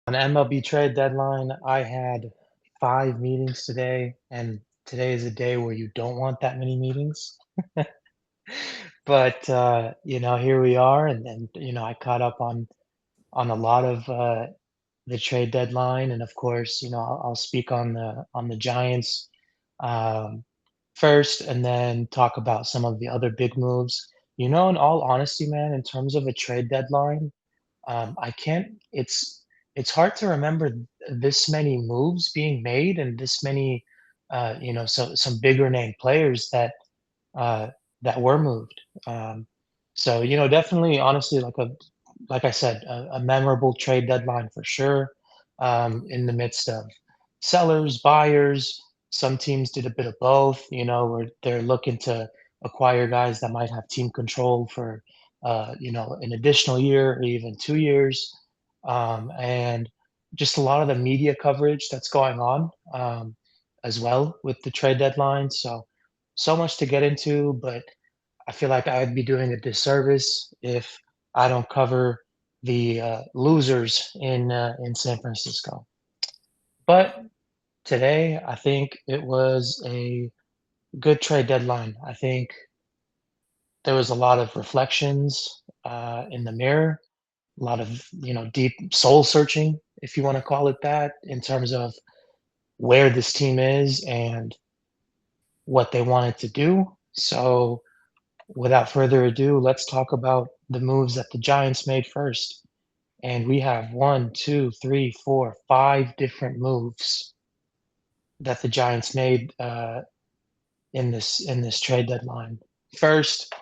On MLB trade deadline, I had 5 meetings today, and today is a day where you don't want that many meetings. But, here we are, and I caught up on a lot of, the trade deadline, and of course, I'll speak on the Giants, um, first, and then talk about some of the other big moves. In all honesty, man, in terms of a trade deadline, I can't it's hard to remember this many moves being made and this many, some bigger name players uh, that were moved. So, definitely, honestly, like I said, a memorable trade deadline for sure. In the midst of sellers, buyers, some teams did a bit of both. Where they're looking to acquire guys that might have team control for, an additional year or even 2 years, and just a lot of the media coverage that's going on, as well with the trade deadline. So much to get into, but I feel like I'd be doing a disservice if I don't cover the losers in San Francisco. But today, I think it was a good trade deadline. I think there was a lot of reflections in the mirror, a lot of deep soul searching, if you want to call it that, in terms of where this team is and what they wanted to do. So, without further ado, let's talk about the moves that the Giants made first. And we have one, two, three, four, 5 different moves that the Giants made in this trade deadline. First,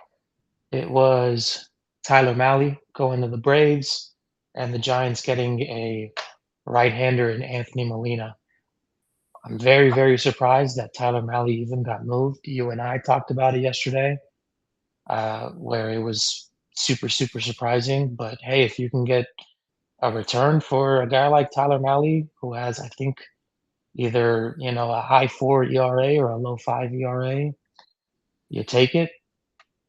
it was Tyler Malley going to the Braves, and the Giants getting a right-hander in Anthony Molina. I'm very, very surprised that Tyler Malley even got moved. You and I talked about it yesterday, where it was super, super surprising. But hey, if you can get a return for a guy like Tyler Malley, who has, I think, either a high 4 ERA or a low 5 ERA, you take it.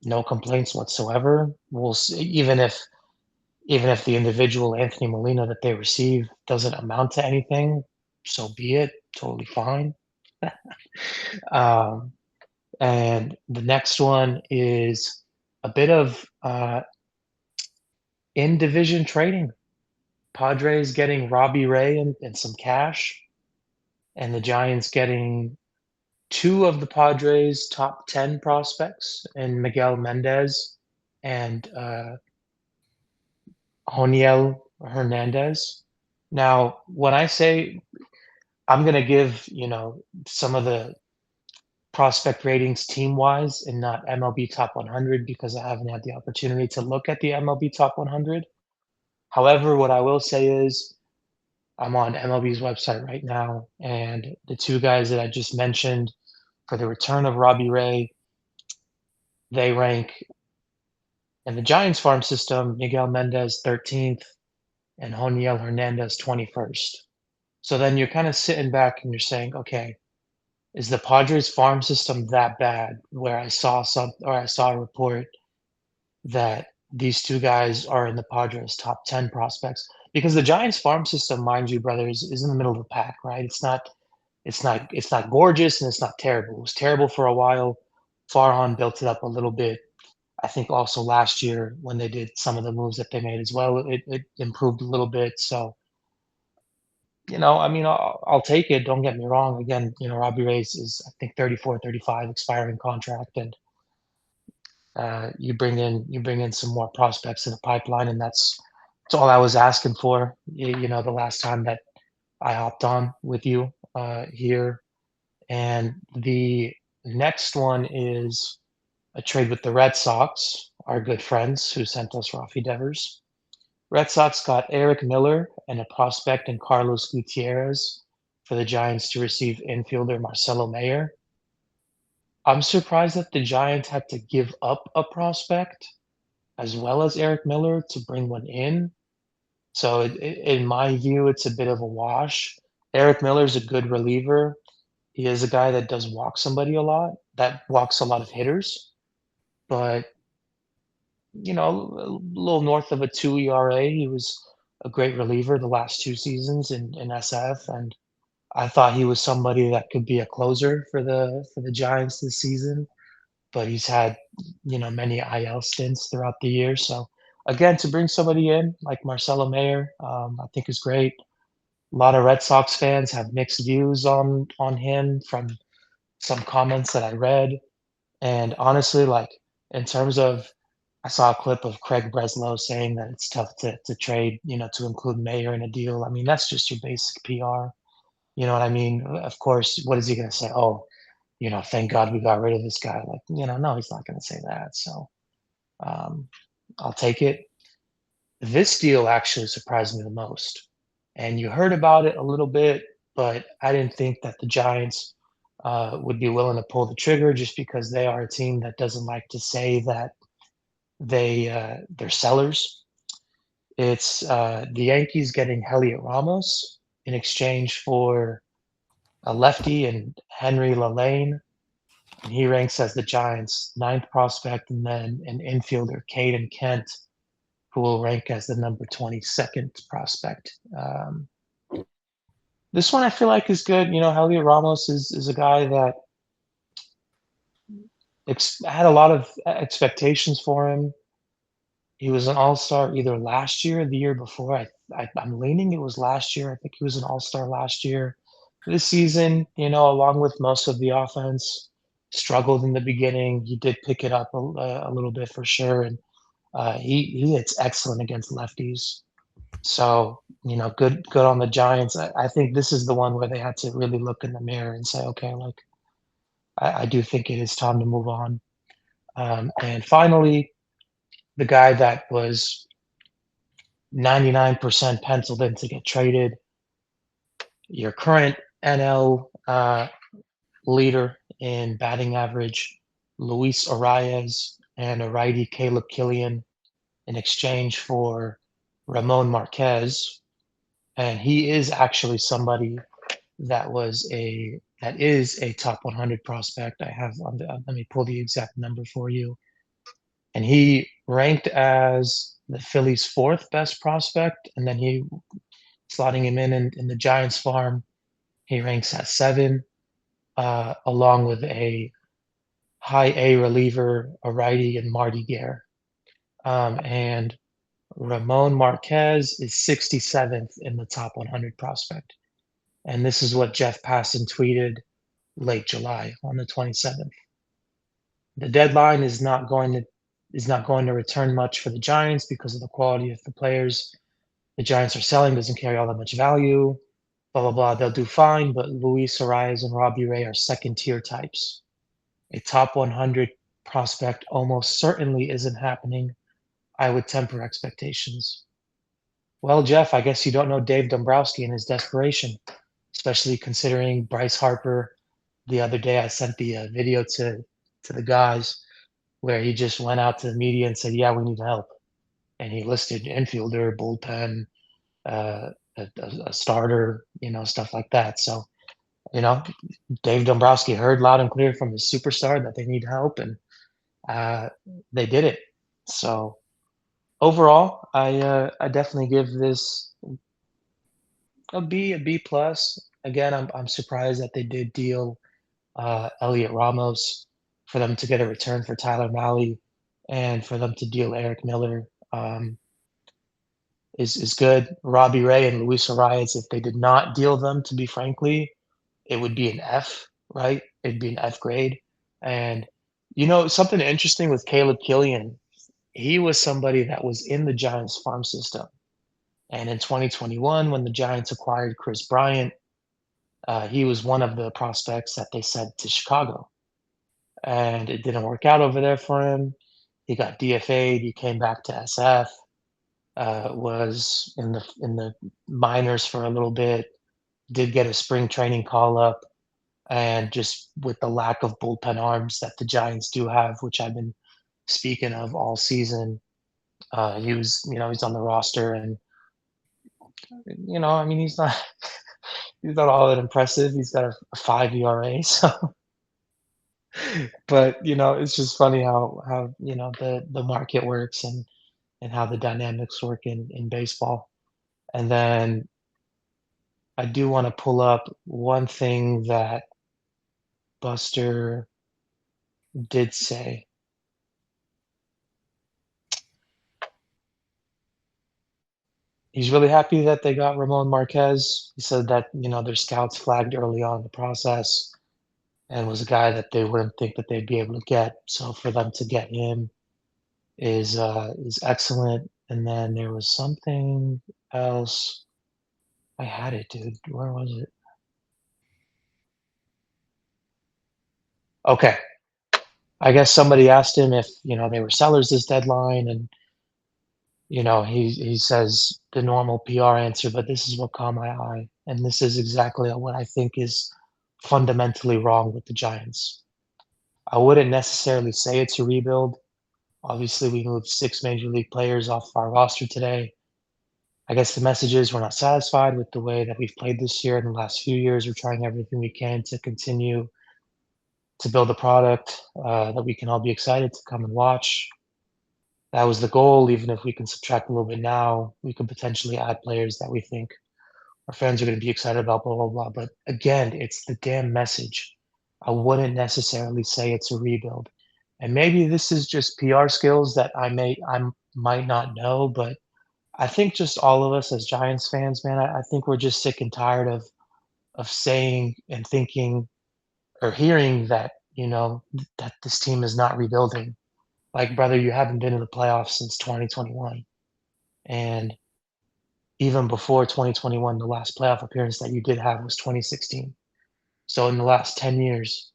No complaints whatsoever. We'll see, even if the individual Anthony Molina that they receive doesn't amount to anything, so be it. Totally fine. um, and the next one is a bit of in division trading. Padres getting Robbie Ray and some cash, and the Giants getting two of the Padres' top 10 prospects in Miguel Mendez and Joniel Hernandez. Now, when I say I'm going to give, some of the prospect ratings team wise and not MLB top 100 because I haven't had the opportunity to look at the MLB top 100. However, what I will say is I'm on MLB's website right now, and the two guys that I just mentioned for the return of Robbie Ray, they rank in the Giants farm system, Miguel Mendez 13th and Joniel Hernandez 21st. So then you're kind of sitting back and you're saying, okay, is the Padres farm system that bad? Where I saw a report that these two guys are in the Padres top 10 prospects because the Giants farm system, mind you, brothers, is in the middle of the pack, right? It's not gorgeous and it's not terrible. It was terrible for a while. Farhan built it up a little bit. I think also last year when they did some of the moves that they made as well, it improved a little bit. So, I mean, I'll take it. Don't get me wrong. Again, Robbie Reyes is, I think, 34, 35 expiring contract, and you bring in some more prospects in the pipeline, and that's all I was asking for. The last time that I hopped on with you here, and the next one is a trade with the Red Sox, our good friends who sent us Rafi Devers. Red Sox got Eric Miller and a prospect in Carlos Gutierrez for the Giants to receive infielder Marcelo Mayer. I'm surprised that the Giants had to give up a prospect as well as Eric Miller to bring one in. So in my view, it's a bit of a wash. Eric Miller's a good reliever. He is a guy that does walk somebody a lot, that walks a lot of hitters, but a little north of a 2 ERA. He was a great reliever the last 2 seasons in SF, and I thought he was somebody that could be a closer for the Giants this season, but he's had, many IL stints throughout the year, so, again, to bring somebody in like Marcelo Mayer, I think is great. A lot of Red Sox fans have mixed views on him from some comments that I read, and honestly, like, in terms of I saw a clip of Craig Breslow saying that it's tough to trade, to include Mayer in a deal. I mean, that's just your basic PR. You know what I mean? Of course, what is he gonna say? "Oh, thank God we got rid of this guy." Like, no, he's not gonna say that. So, um, I'll take it. This deal actually surprised me the most, and you heard about it a little bit, but I didn't think that the Giants would be willing to pull the trigger just because they are a team that doesn't like to say that they're sellers. It's the Yankees getting Heliot Ramos in exchange for a lefty and Henry Lalane, and he ranks as the Giants' ninth prospect, and then an infielder, Caden Kent, who will rank as the number 22nd prospect. This one I feel like is good. Heliot Ramos is a guy that had a lot of expectations for him. He was an all-star either last year or the year before. I'm leaning it was last year. I think he was an all-star last year. This season, along with most of the offense, struggled in the beginning. He did pick it up a little bit for sure, and he hits excellent against lefties. So, good on the Giants. I think this is the one where they had to really look in the mirror and say, okay, like I do think it is time to move on. And finally, the guy that was 99% penciled in to get traded, your current NL leader in batting average, Luis Arias, and a righty, Caleb Killian, in exchange for Ramon Marquez. And he is actually somebody that is a top 100 prospect. I have let me pull the exact number for you. And he ranked as the Phillies' fourth best prospect, and then he slotting him in the Giants farm. He ranks at 7, along with a high A reliever, a righty, and Marty Gare. And Ramon Marquez is 67th in the top 100 prospect. And this is what Jeff Passan tweeted late July on the 27th. The deadline is not going to return much for the Giants because of the quality of the players the Giants are selling doesn't carry all that much value. Blah blah blah. They'll do fine, but Luis Arias and Robbie Ray are second tier types. A top 100 prospect almost certainly isn't happening. I would temper expectations. Well, Jeff, I guess you don't know Dave Dombrowski and his desperation, especially considering Bryce Harper. The other day, I sent the video to the guys where he just went out to the media and said, "Yeah, we need help," and he listed infielder, bullpen, uh, a starter, stuff like that. So, you know, Dave Dombrowski heard loud and clear from his superstar that they need help, and uh, they did it. So overall, I definitely give this a B plus. Again, I'm surprised that they did deal Elliot Ramos for them to get a return for Tyler Mahle and for them to deal Eric Miller. Is good. Robbie Ray and Luis Arias, if they did not deal them, to be frankly, it would be an F, right? It'd be an F grade. And something interesting with Caleb Killian, he was somebody that was in the Giants farm system. And in 2021, when the Giants acquired Chris Bryant, he was one of the prospects that they sent to Chicago. And it didn't work out over there for him. He got DFA'd. He came back to SF. Was in the minors for a little bit. Did get a spring training call up, and just with the lack of bullpen arms that the Giants do have, which I've been speaking of all season, he's on the roster, and I mean, he's not he's not all that impressive. He's got a 5 ERA, so but it's just funny how the market works and how the dynamics work in baseball. And then I do want to pull up one thing that Buster did say. He's really happy that they got Ramon Marquez. He said that, their scouts flagged early on in the process and was a guy that they wouldn't think that they'd be able to get. So for them to get him is excellent. And then there was something else. I had it, dude. Where was it? Okay. I guess somebody asked him if, they were sellers this deadline, and he says the normal PR answer, but this is what caught my eye, and this is exactly what I think is fundamentally wrong with the Giants. I wouldn't necessarily say it's a rebuild. Obviously, we moved 6 major league players off our roster today. I guess the message is we're not satisfied with the way that we've played this year. In the last few years, we're trying everything we can to continue to build a product that we can all be excited to come and watch. That was the goal. Even if we can subtract a little bit now, we could potentially add players that we think our fans are going to be excited about, blah, blah, blah. But again, it's the damn message. I wouldn't necessarily say it's a rebuild. And maybe this is just PR skills that I might not know, but I think just all of us as Giants fans, man, I think we're just sick and tired of saying and thinking or hearing that, that this team is not rebuilding. Like, brother, you haven't been in the playoffs since 2021. And even before 2021, the last playoff appearance that you did have was 2016. So in the last 10 years,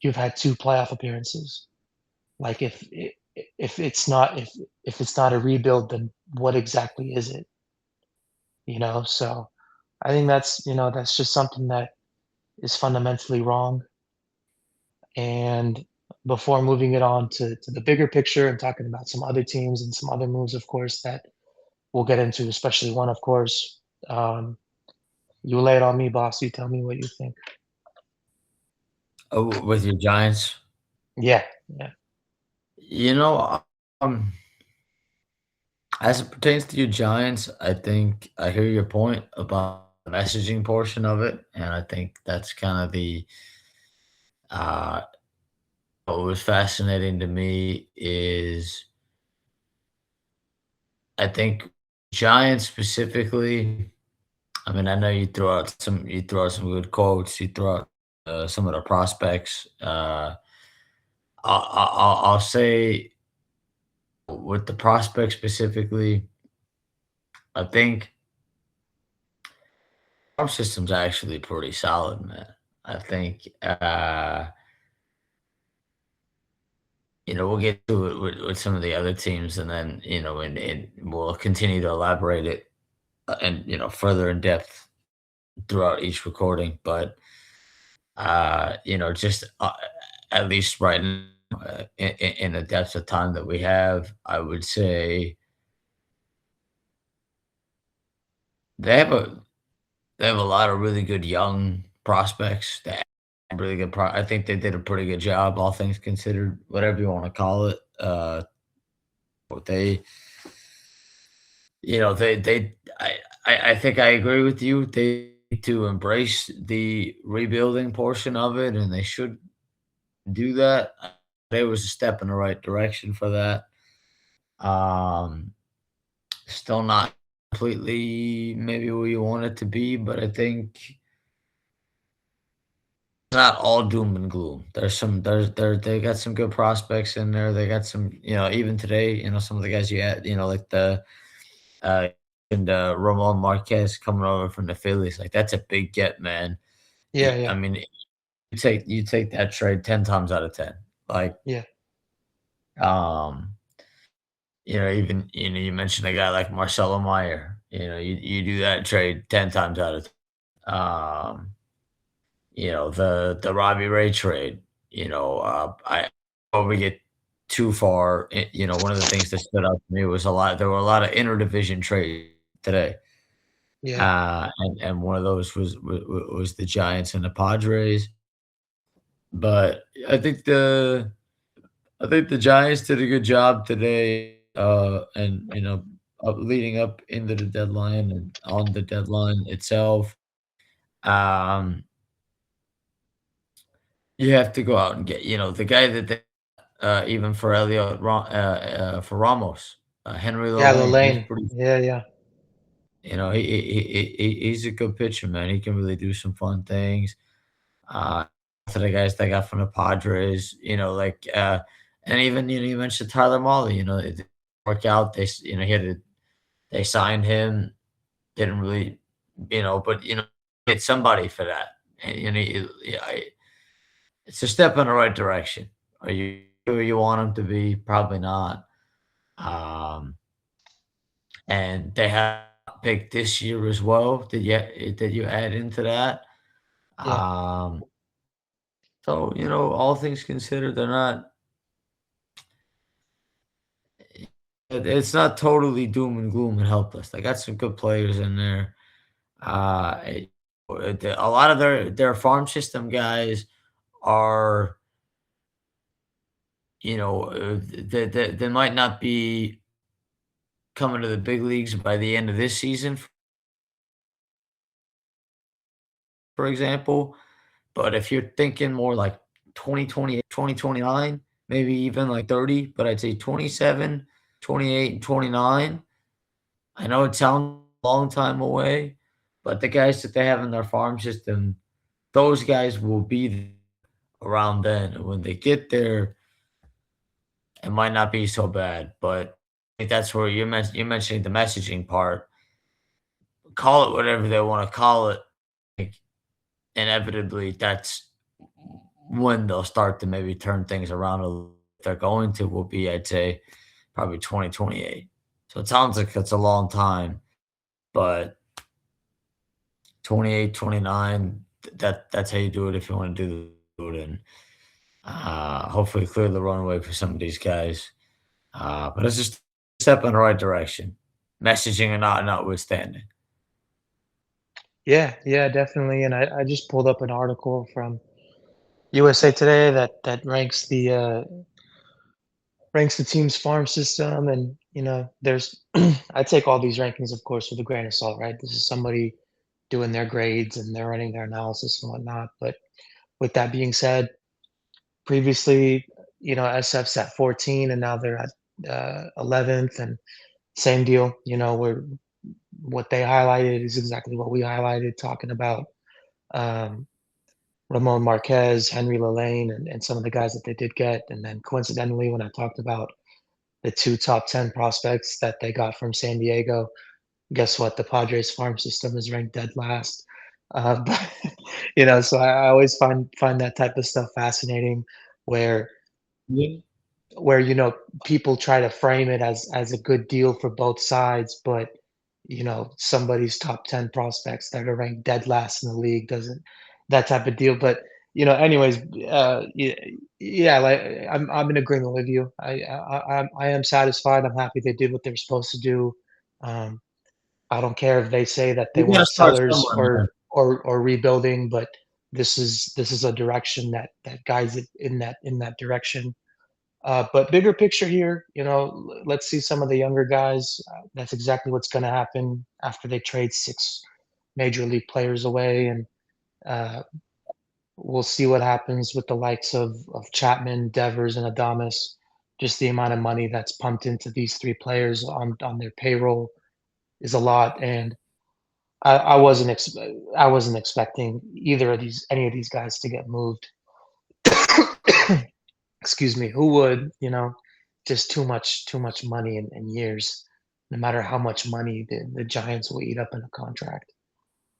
you've had 2 playoff appearances. Like if it's not a rebuild, then what exactly is it? So I think that's just something that is fundamentally wrong. And before moving it on to the bigger picture and talking about some other teams and some other moves, of course, that we'll get into, especially one, of course. You lay it on me, boss. You tell me what you think. Oh, with your Giants? Yeah, yeah, You know, um, as it pertains to your Giants, I think I hear your point about the messaging portion of it, and I think that's kind of the uh what was fascinating to me is I think Giants specifically. I mean, I know you throw out some good quotes, you throw out some of the prospects. I'll say with the prospects specifically, I think our system's actually pretty solid, man. I think, we'll get to it with some of the other teams and then, and we'll continue to elaborate it and, further in depth throughout each recording. But, just at least right now, in the depth of time that we have, I would say they have a they have a lot of really good young prospects that have really good I think they did a pretty good job, all things considered, whatever you wanna call it. But I think I agree with you. They need to embrace the rebuilding portion of it, and they should do that. There was a step in the right direction for that. Um, Still not completely maybe where you want it to be, but I think not all doom and gloom. They got some good prospects in there. They got some, even today, some of the guys you had, like the uh and Ramon Marquez coming over from the Phillies. Like that's a big get, man. yeah, I yeah, mean, you take that trade 10 times out of 10. Like, yeah, um, even you mentioned a guy like Marcelo Meyer. You do that trade 10 times out of 10. The Robbie Ray trade, I before we get too far, one of the things that stood out to me was there were a lot of interdivision trades today. yeah, And one of those was the Giants and the Padres. But I think the Giants did a good job today. And leading up into the deadline and on the deadline itself. Um, you have to go out and get, the guy that they even for for Ramos, Henry Yeah, Lane, he's Lane. pretty. Yeah, yeah, He's a good pitcher, man. He can really do some fun things. Uh, to the guys they got from the Padres, and even you mentioned Tyler Mahle. It didn't work out. They signed him. Didn't really, but get somebody for that. And it's a step in the right direction. Are you where you want him to be? Probably not. Um, and they have a pick this year as well. Did you add into that? yeah, Um, so all things considered, they're not. It's not totally doom and gloom and helpless. They got some good players in there. A lot of their farm system guys are, they might not be coming to the big leagues by the end of this season, for example. But if you're thinking more like 2028, 2029, maybe even like 30, but I'd say 27, 28, and 29. I know it sounds a long time away, but the guys that they have in their farm system, those guys will be around then. And when they get there, it might not be so bad. But I think that's where you're mentioning the messaging part. Call it whatever they want to call it. Like, inevitably, that's when they'll start to maybe turn things around a little. If they're going to, will be, I'd say, probably 2028. So it sounds like it's a long time, but 28, 29, that's how you do it if you want to do it. And hopefully clear the runway for some of these guys. But it's just a step in the right direction, messaging or not, notwithstanding. yeah, yeah, definitely. And I just pulled up an article from USA Today that ranks the team's farm system, and there's I take all these rankings, of course, with a grain of salt, right? This is somebody doing their grades and they're running their analysis and whatnot. But with that being said, previously, SF's at 14, and now they're at 11th, and same deal. Where what they highlighted is exactly what we highlighted, talking about um, Ramon Marquez, Henry Lane, and some of the guys that they did get. And then coincidentally, when I talked about the two top 10 prospects that they got from San Diego, guess what? The Padres farm system is ranked dead last. But so I always find that type of stuff fascinating, where Yeah. where people try to frame it as a good deal for both sides, but somebody's top 10 prospects that are ranked dead last in the league doesn't, that type of deal. But anyways, yeah, yeah, like I'm in agreement with you. I am satisfied. I'm happy they did what they're supposed to do. um I don't care if they say that they You got to weren't start sellers somewhere, or man. rebuilding, but this is a direction that guides it in that direction. But bigger picture here, let's see some of the younger guys. That's exactly what's going to happen after they trade six major league players away, and uh, we'll see what happens with the likes of Chapman, Devers, and Adames. Just the amount of money that's pumped into these three players on their payroll is a lot, and I wasn't expecting any of these guys to get moved. Excuse me. Who would? Just too much money in years, no matter how much money the Giants will eat up in a contract.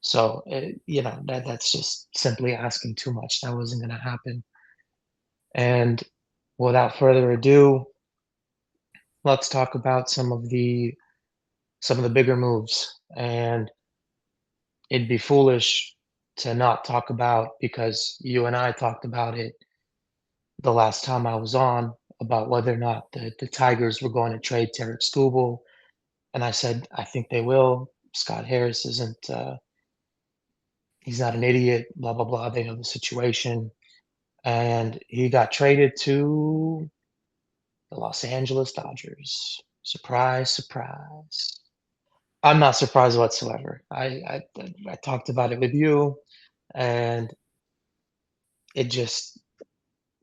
So that's just simply asking too much. That wasn't going to happen. And without further ado, let's talk about some of the bigger moves. And it'd be foolish to not talk about, because you and I talked about it the last time I was on, about whether or not the Tigers were going to trade Tarek Skubal, and I said I think they will. Scott Harris isn't. He's not an idiot. Blah blah blah. They know the situation, and he got traded to the Los Angeles Dodgers. Surprise, surprise. I'm not surprised whatsoever. I talked about it with you, and it just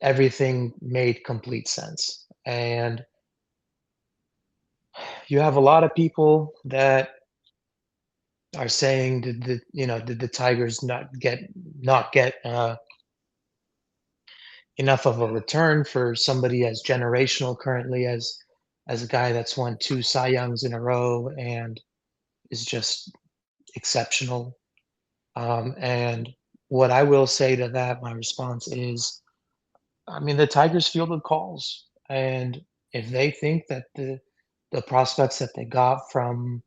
everything made complete sense. And you have a lot of people that are saying, did the Tigers not get enough of a return for somebody as generational currently as a guy that's won 2 Cy Youngs in a row and is just exceptional. And what I will say to that, my response is, I mean, the Tigers fielded calls, and if they think that the prospects that they got from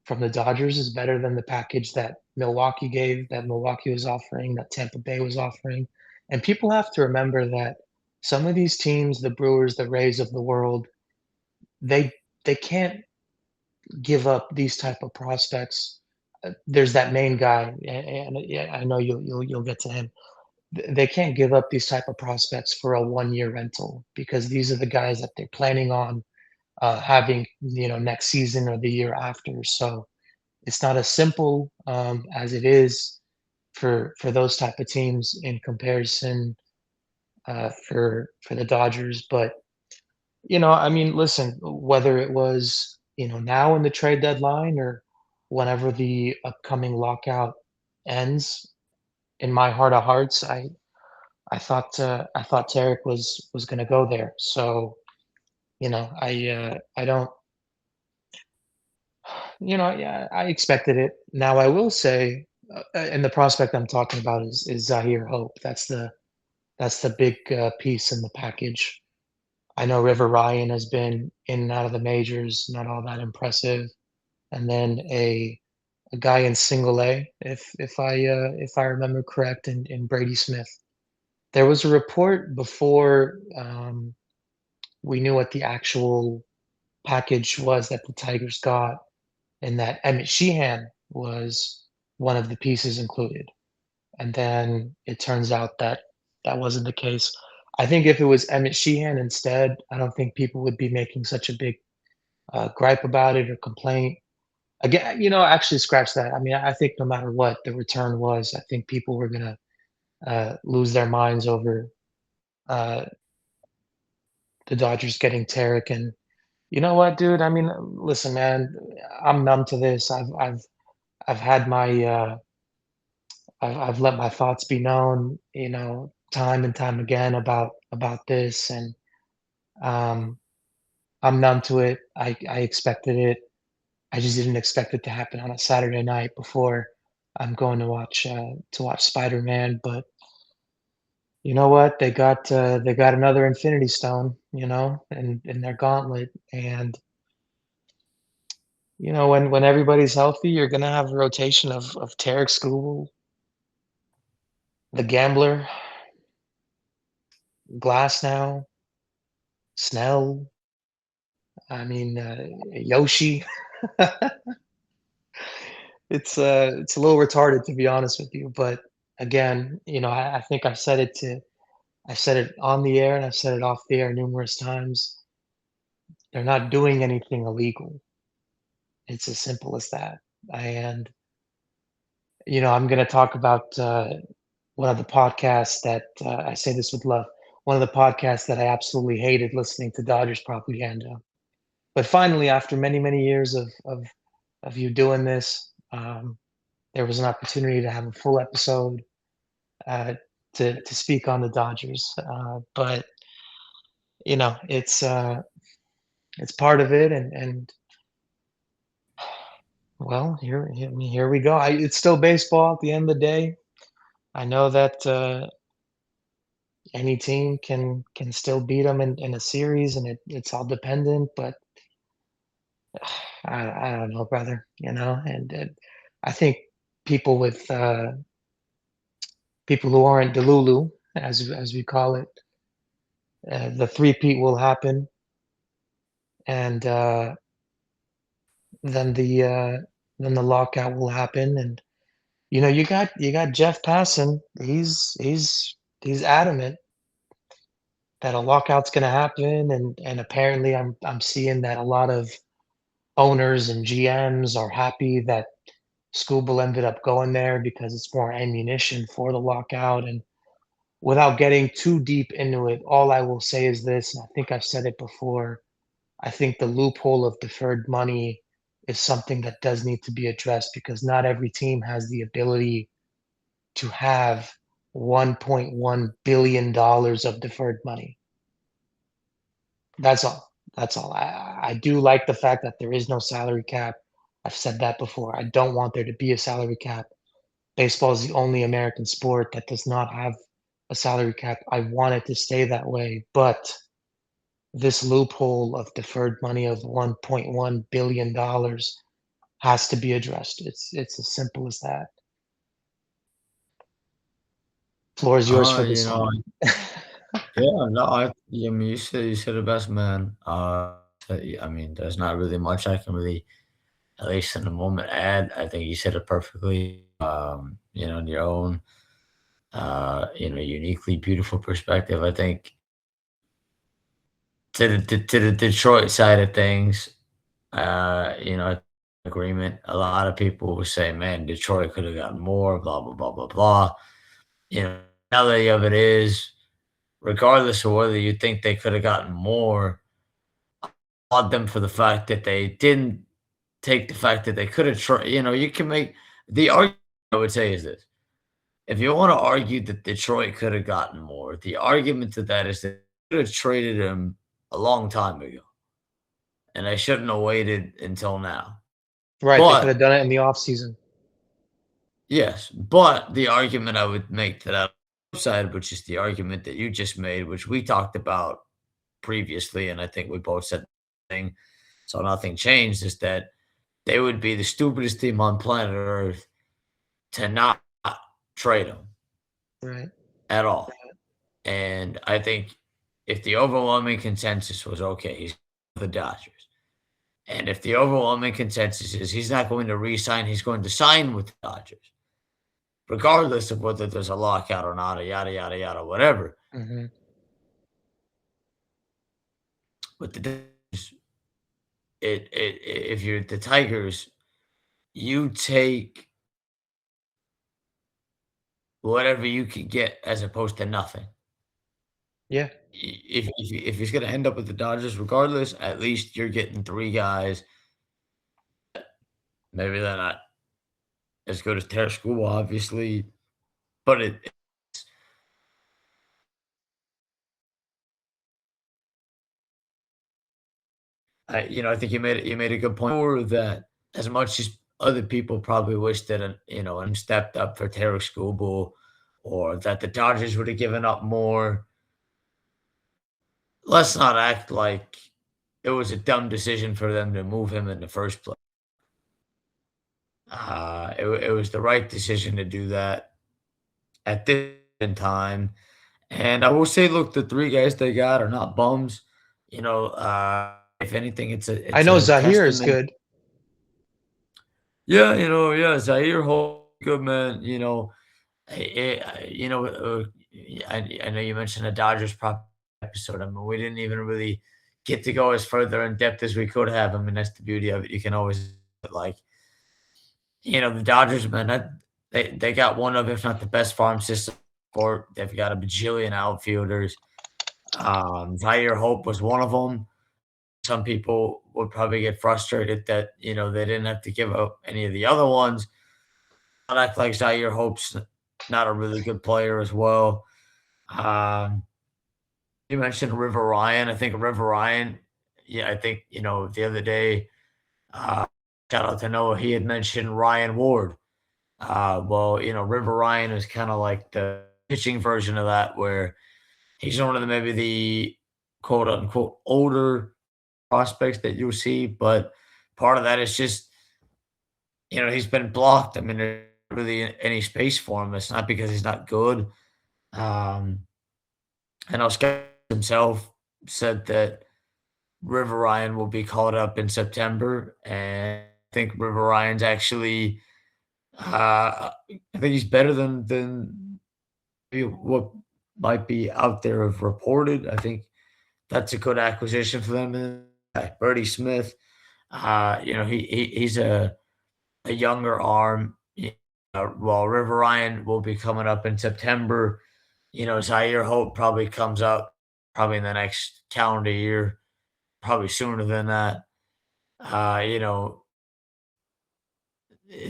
the Dodgers is better than the package that Milwaukee gave, that Milwaukee was offering, that Tampa Bay was offering, and people have to remember that some of these teams, the Brewers, the Rays of the world, they they can't give up these type of prospects. There's that main guy, and yeah, I know you'll get to him. They can't give up these type of prospects for a 1-year rental because these are the guys that they're planning on having, next season or the year after. So it's not as simple as it is for those type of teams in comparison for the Dodgers. But I mean, listen, whether it was now in the trade deadline or whenever the upcoming lockout ends, in my heart of hearts, I thought Tarek was gonna go there. So, I don't yeah, I expected it. Now I will say, and the prospect I'm talking about is Zahir Hope. That's the big piece in the package. I know River Ryan has been in and out of the majors, not all that impressive. And then a guy in single A, if I remember correct, in Brady Smith. There was a report before we knew what the actual package was that the Tigers got, and that Emmett Sheehan was one of the pieces included. And then it turns out that that wasn't the case. I think if it was Emmett Sheehan instead, I don't think people would be making such a big gripe about it or complaint. Again, actually scratch that. I mean, I think no matter what the return was, I think people were gonna lose their minds over uh, the Dodgers getting Tarek. And you know what, dude? I mean, listen, man, I'm numb to this. I've had my I've let my thoughts be known, time and time again about this, and um, I'm numb to it. I expected it. I just didn't expect it to happen on a Saturday night before I'm going to watch Spider-Man. But you know what? They got another Infinity Stone, in their gauntlet, and when everybody's healthy, you're gonna have a rotation of Tarek Skubal, the Gambler, Glass now, Snell. I mean, Yoshi. It's a little retarded to be honest with you, but again, I think I said it on the air and I've said it off the air numerous times. They're not doing anything illegal. It's as simple as that. And I'm going to talk about one of the podcasts that I say this with love. One of the podcasts that I absolutely hated listening to Dodgers propaganda. But finally, after many many years of you doing this, there was an opportunity to have a full episode uh, to speak on the Dodgers. But it's part of it, and well, I mean, here we go. It's still baseball at the end of the day. I know that any team can still beat them in a series, and it's all dependent. But I don't know, brother. And I think people with people who aren't Delulu, as we call it, the three-peat will happen, and then the uh, then the lockout will happen, and you got Jeff Passan. He's adamant. that a lockout's gonna happen, and apparently I'm seeing that a lot of owners and GMs are happy that Scuba ended up going there because it's more ammunition for the lockout. And without getting too deep into it, all I will say is this, and I think I've said it before. I think the loophole of deferred money is something that does need to be addressed because not every team has the ability to have $1.1 billion dollars of deferred money. That's all. That's all. I do like the fact that there is no salary cap. I've said that before. I don't want there to be a salary cap. Baseball is the only American sport that does not have a salary cap. I want it to stay that way, but this loophole of deferred money of $1.1 billion dollars has to be addressed. It's as simple as that. Floor is yours for You this know, one. yeah, no, I mean, you said it best, man. I mean, there's not really much I can really, at least in the moment, add. I think you said it perfectly. In your own, uniquely beautiful perspective. I think to the Detroit side of things, agreement. A lot of people will say, "Man, Detroit could have gotten more." Blah blah blah blah blah. Reality of it is, regardless of whether you think they could have gotten more, applaud them for the fact that they didn't take the fact that they could have tried. You can make the argument. I would say is this: if you want to argue that Detroit could have gotten more, the argument to that is that they could have traded him a long time ago, and they shouldn't have waited until now. Right, they could But have done it in the offseason. yes, but the argument I would make to that side, which is the argument that you just made, which we talked about previously, and I think we both said the thing, so nothing changed, is that they would be the stupidest team on planet Earth to not trade him Right. at all. And I think if the overwhelming consensus was okay, he's the Dodgers. And if the overwhelming consensus is he's not going to re-sign, he's going to sign with the Dodgers, regardless of whether there's a lockout or not, or yada yada yada, whatever. Mhm. With the Dodgers, if you're the Tigers, you take whatever you can get as opposed to nothing. Yeah. If he's going to end up with the Dodgers, regardless, at least you're getting three guys. Maybe they're not as good as Terra School, obviously, but I think you made a good point for that. As much as other people probably wish that and stepped up for Terra School, or that the Dodgers would have given up more. Let's not act like it was a dumb decision for them to move him in the first place. It was the right decision to do that at this time. And I will say, look, the three guys they got are not bums. If anything, it's a I it's know a Zahir is testament. good. Yeah, Zaire Hall, good man. I know you mentioned the Dodgers prop episode. I mean, we didn't even really get to go as further in depth as we could have. I mean, that's the beauty of it. You can always like, the Dodgers, man. They got one of, if not the best farm system. Or they've got a bajillion outfielders. Zaire Hope was one of them. Some people would probably get frustrated that they didn't have to give up any of the other ones. Not act like Zaire Hope's not a really good player as well. Um, you mentioned River Ryan. I think River Ryan. Yeah, I think the other day. Uh, Shout out to Noah. He had mentioned Ryan Ward. Well, River Ryan is kind of like the pitching version of that, where he's one of maybe the quote unquote older prospects that you'll see, but part of that is just he's been blocked. I mean, there's not really any space for him. It's not because he's not good. Um, I know Scott himself said that River Ryan will be called up in September, and I think River Ryan's actually, I think he's better than maybe what might be out there have reported. I think that's a good acquisition for them. And Birdie Smith, he's a younger arm. While River Ryan will be coming up in September, Zaire Hope probably comes up probably in the next calendar year, probably sooner than that. Uh, you know,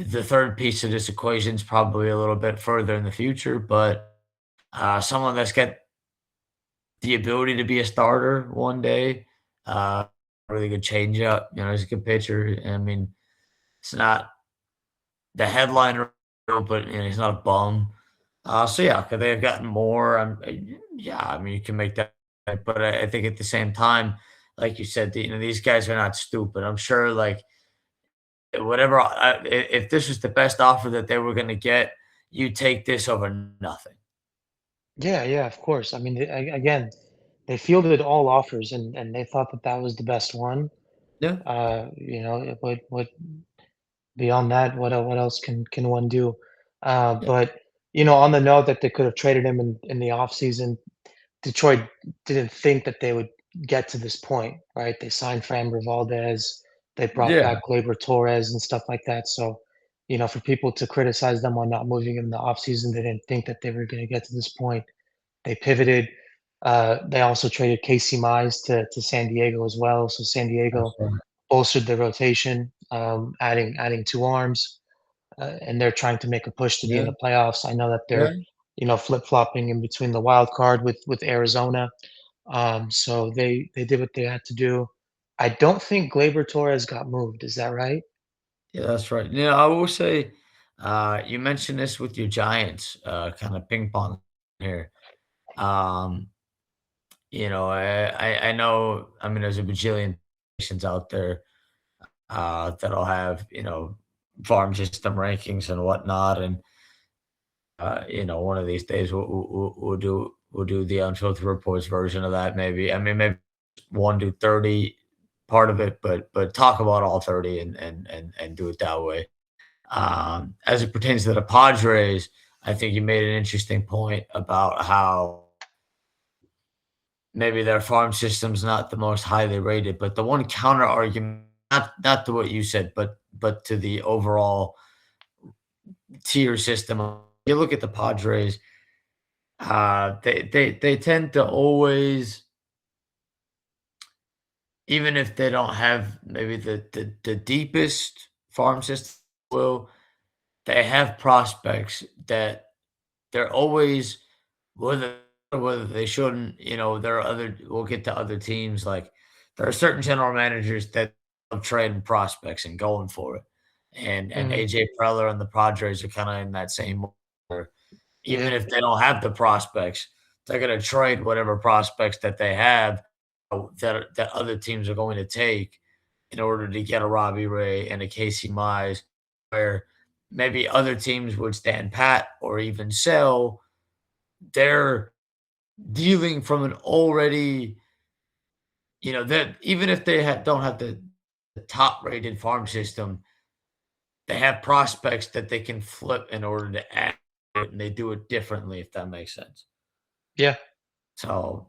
the third piece of this equation is probably a little bit further in the future, but someone that's got the ability to be a starter one day, uh, really good changeup. He's a good pitcher. I mean, it's not the headliner, but he's not a bum. So yeah, could they have gotten more? Yeah, I mean, you can make that, but I think at the same time, like you said, these guys are not stupid. I'm sure, like whatever, if this was the best offer that they were going to get, you take this over nothing. Yeah, yeah, of course. I mean, again, they fielded all offers and they thought that that was the best one. Yeah, What beyond that, what else can one do? yeah, But on the note that they could have traded him in the offseason, Detroit didn't think that they would get to this point, right? They signed Framber Valdez, they brought yeah. back Gleyber Torres and stuff like that. So, for people to criticize them on not moving him in the offseason, they didn't think that they were going to get to this point. They pivoted. They also traded Casey Mize to San Diego as well. So San That's Diego right. bolstered their rotation, adding two arms, and they're trying to make a push to be in Yeah, the playoffs. I know that yeah. they're flip flopping in between the wild card with Arizona. So they did what they had to do. I don't think Gleyber Torres got moved. Is that right? Yeah, that's right. Yeah, I will say, you mentioned this with your Giants, kind of ping pong here. Um, I know. I mean, there's a bajillion nations out there that'll have farm system rankings and whatnot, and one of these days we'll do the unfiltered reports version of that. Maybe I mean maybe one do 30 part of it, but talk about all 30 and do it that way. As it pertains to the Padres, I think you made an interesting point about how maybe their farm system's not the most highly rated, but the one counter argument, not to what you said, but to the overall tier system. You look at the Padres, they tend to always, even if they don't have maybe the deepest farm system, will they have prospects that they're always whether whether they shouldn't, there are other we'll get to other teams, like, there are certain general managers that love trading prospects and going for it, and Mhm. AJ Preller and the Padres are kinda in that same where even Yeah. if they don't have the prospects, they're gonna trade whatever prospects that they have, that other teams are going to take in order to get a Robbie Ray and a Casey Mize, where maybe other teams would stand pat or even sell. They're dealing from an already, that even if they don't have the top rated farm system, they have prospects that they can flip in order to add it, and they do it differently, if that makes sense. Yeah. So,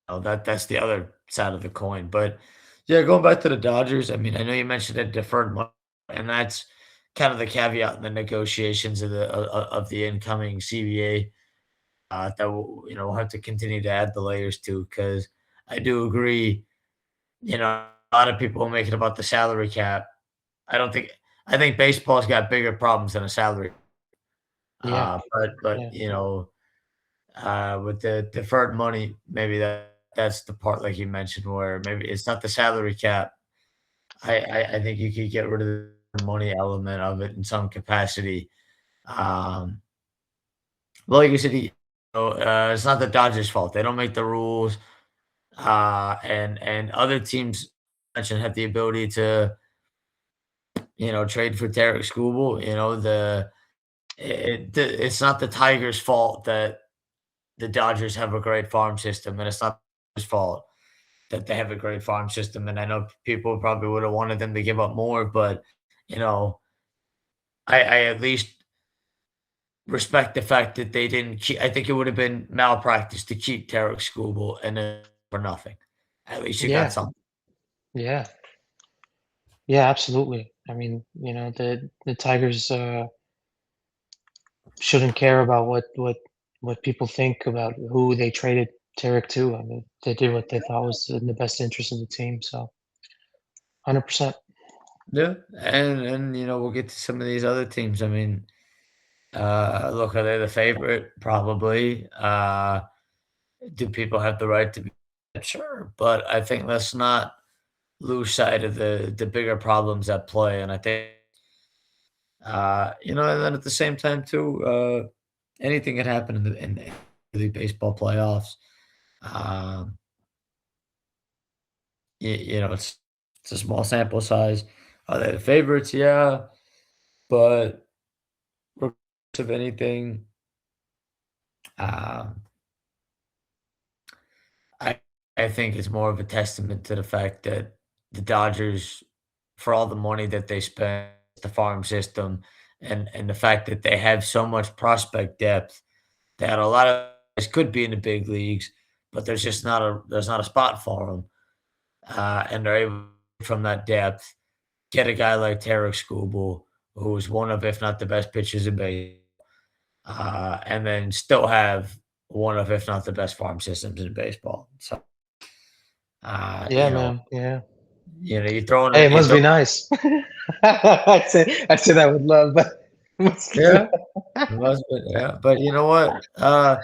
that's the other side of the coin. But yeah, going back to the Dodgers, I mean, I know you mentioned a deferred money, and that's kind of the caveat in the negotiations of the incoming CBA, that we'll have to continue to add the layers to, because I do agree. A lot of people make it about the salary cap. I don't think I think baseball's got bigger problems than a salary. Yeah. But Yeah. with the deferred money, maybe that's the part, like you mentioned, where maybe it's not the salary cap. I think you could get rid of the money element of it in some capacity. Um, like you said, it's not the Dodgers' fault. They don't make the rules, and other teams mentioned have the ability to trade for Derek Skubal. It's not the Tigers' fault that the Dodgers have a great farm system, and it's not his fault that they have a great farm system. And I know people probably would have wanted them to give up more, but you know, I at least respect the fact that they didn't keep. I think it would have been malpractice to keep Tarek Skubal and then for nothing. At least you got Yeah, something. yeah, yeah, absolutely. I mean, the Tigers shouldn't care about what people think about who they traded Tarek to. I mean, they did what they thought was in the best interest of the team. So, 100%. Yeah, and we'll get to some of these other teams. I mean, look, are they the favorite? Probably. Do people have the right to be? Sure, but I think let's not lose sight of the bigger problems at play. And I think, and then at the same time too, anything can happen in the baseball playoffs. Um, it's a small sample size. Are they the favorites? Yeah, but regardless of anything, um, I I think it's more of a testament to the fact that the Dodgers, for all the money that they spend, the farm system, and the fact that they have so much prospect depth that a lot of guys could be in the big leagues, but there's not a spot for them, and they're able from that depth get a guy like Tarek Skubal, who is one of, if not the best pitchers in baseball, and then still have one of, if not the best farm systems in baseball. So, uh, Yeah, you know, man. Yeah. you throw in Hey, a, it you must throw, be nice. I'd say that with love, but it must be yeah, it must be, yeah. But you know what? no,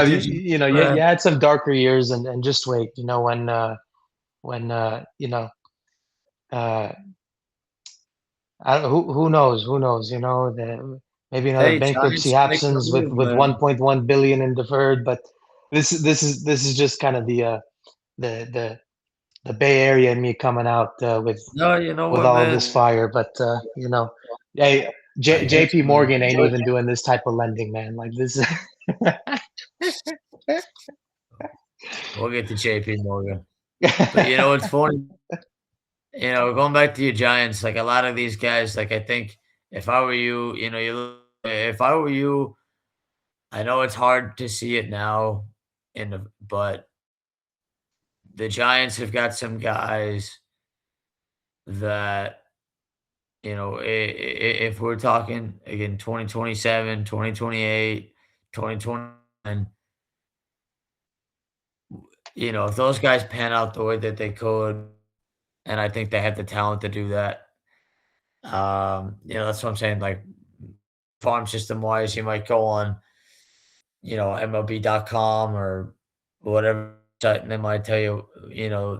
Did you, you had some darker years, and just wait. When uh, who knows? Who knows? Maybe another hey, bankruptcy Giants make the happens with move, with man. 1.1 billion in deferred, but this is just kind of the the the Bay Area and me coming out No, you know with what, all of man? this fire. But hey, I get JP you, man. Morgan ain't Enjoy even doing this type of lending, man. Like this. We'll get to JP Morgan. But you know what's funny? Going back to your Giants, like a lot of these guys, like I think if I were you, if I were you, I know it's hard to see it now but the Giants have got some guys that, if we're talking again 2027, 2028, 2029, if those guys pan out the way that they could, and I think they have the talent to do that. That's what I'm saying. Like farm system wise, you might go on, MLB.com or whatever site, and they might tell you,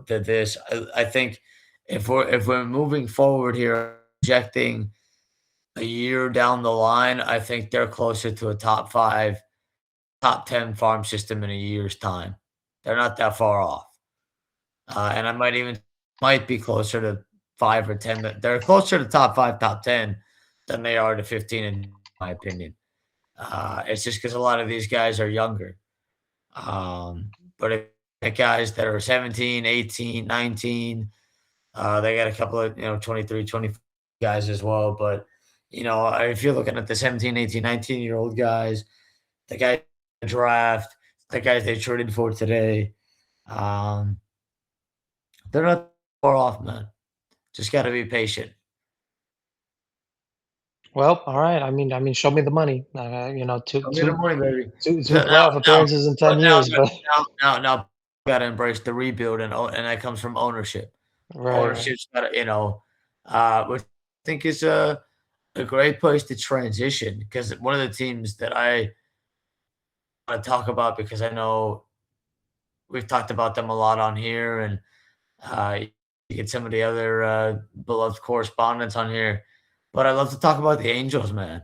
that this. I think if we're moving forward here, projecting a year down the line, I think they're closer to a top five, top 10 farm system in a year's time. They're not that far off. And I might be closer to 5 or 10. They're closer to top five, top 10 than they are to 15, in my opinion. It's just because a lot of these guys are younger. But if guys that are 17, 18, 19, they got a couple of, 23, 24 guys as well. But, if you're looking at the 17, 18, 19-year-old guys, the guys in the draft, the guys they traded for today, um, they're not far off, man. Just got to be patient. Well, all right. I mean, show me the money. Two Show me the two money, baby. two So two playoff appearances in but 10 years, but now, got to embrace the rebuild, and that comes from ownership. right, right. Ownership's got to, which I think is a great place to transition because one of the teams that I want to talk about because I know we've talked about them a lot on here, and you get some of the other beloved correspondents on here. But I love to talk about the Angels, man.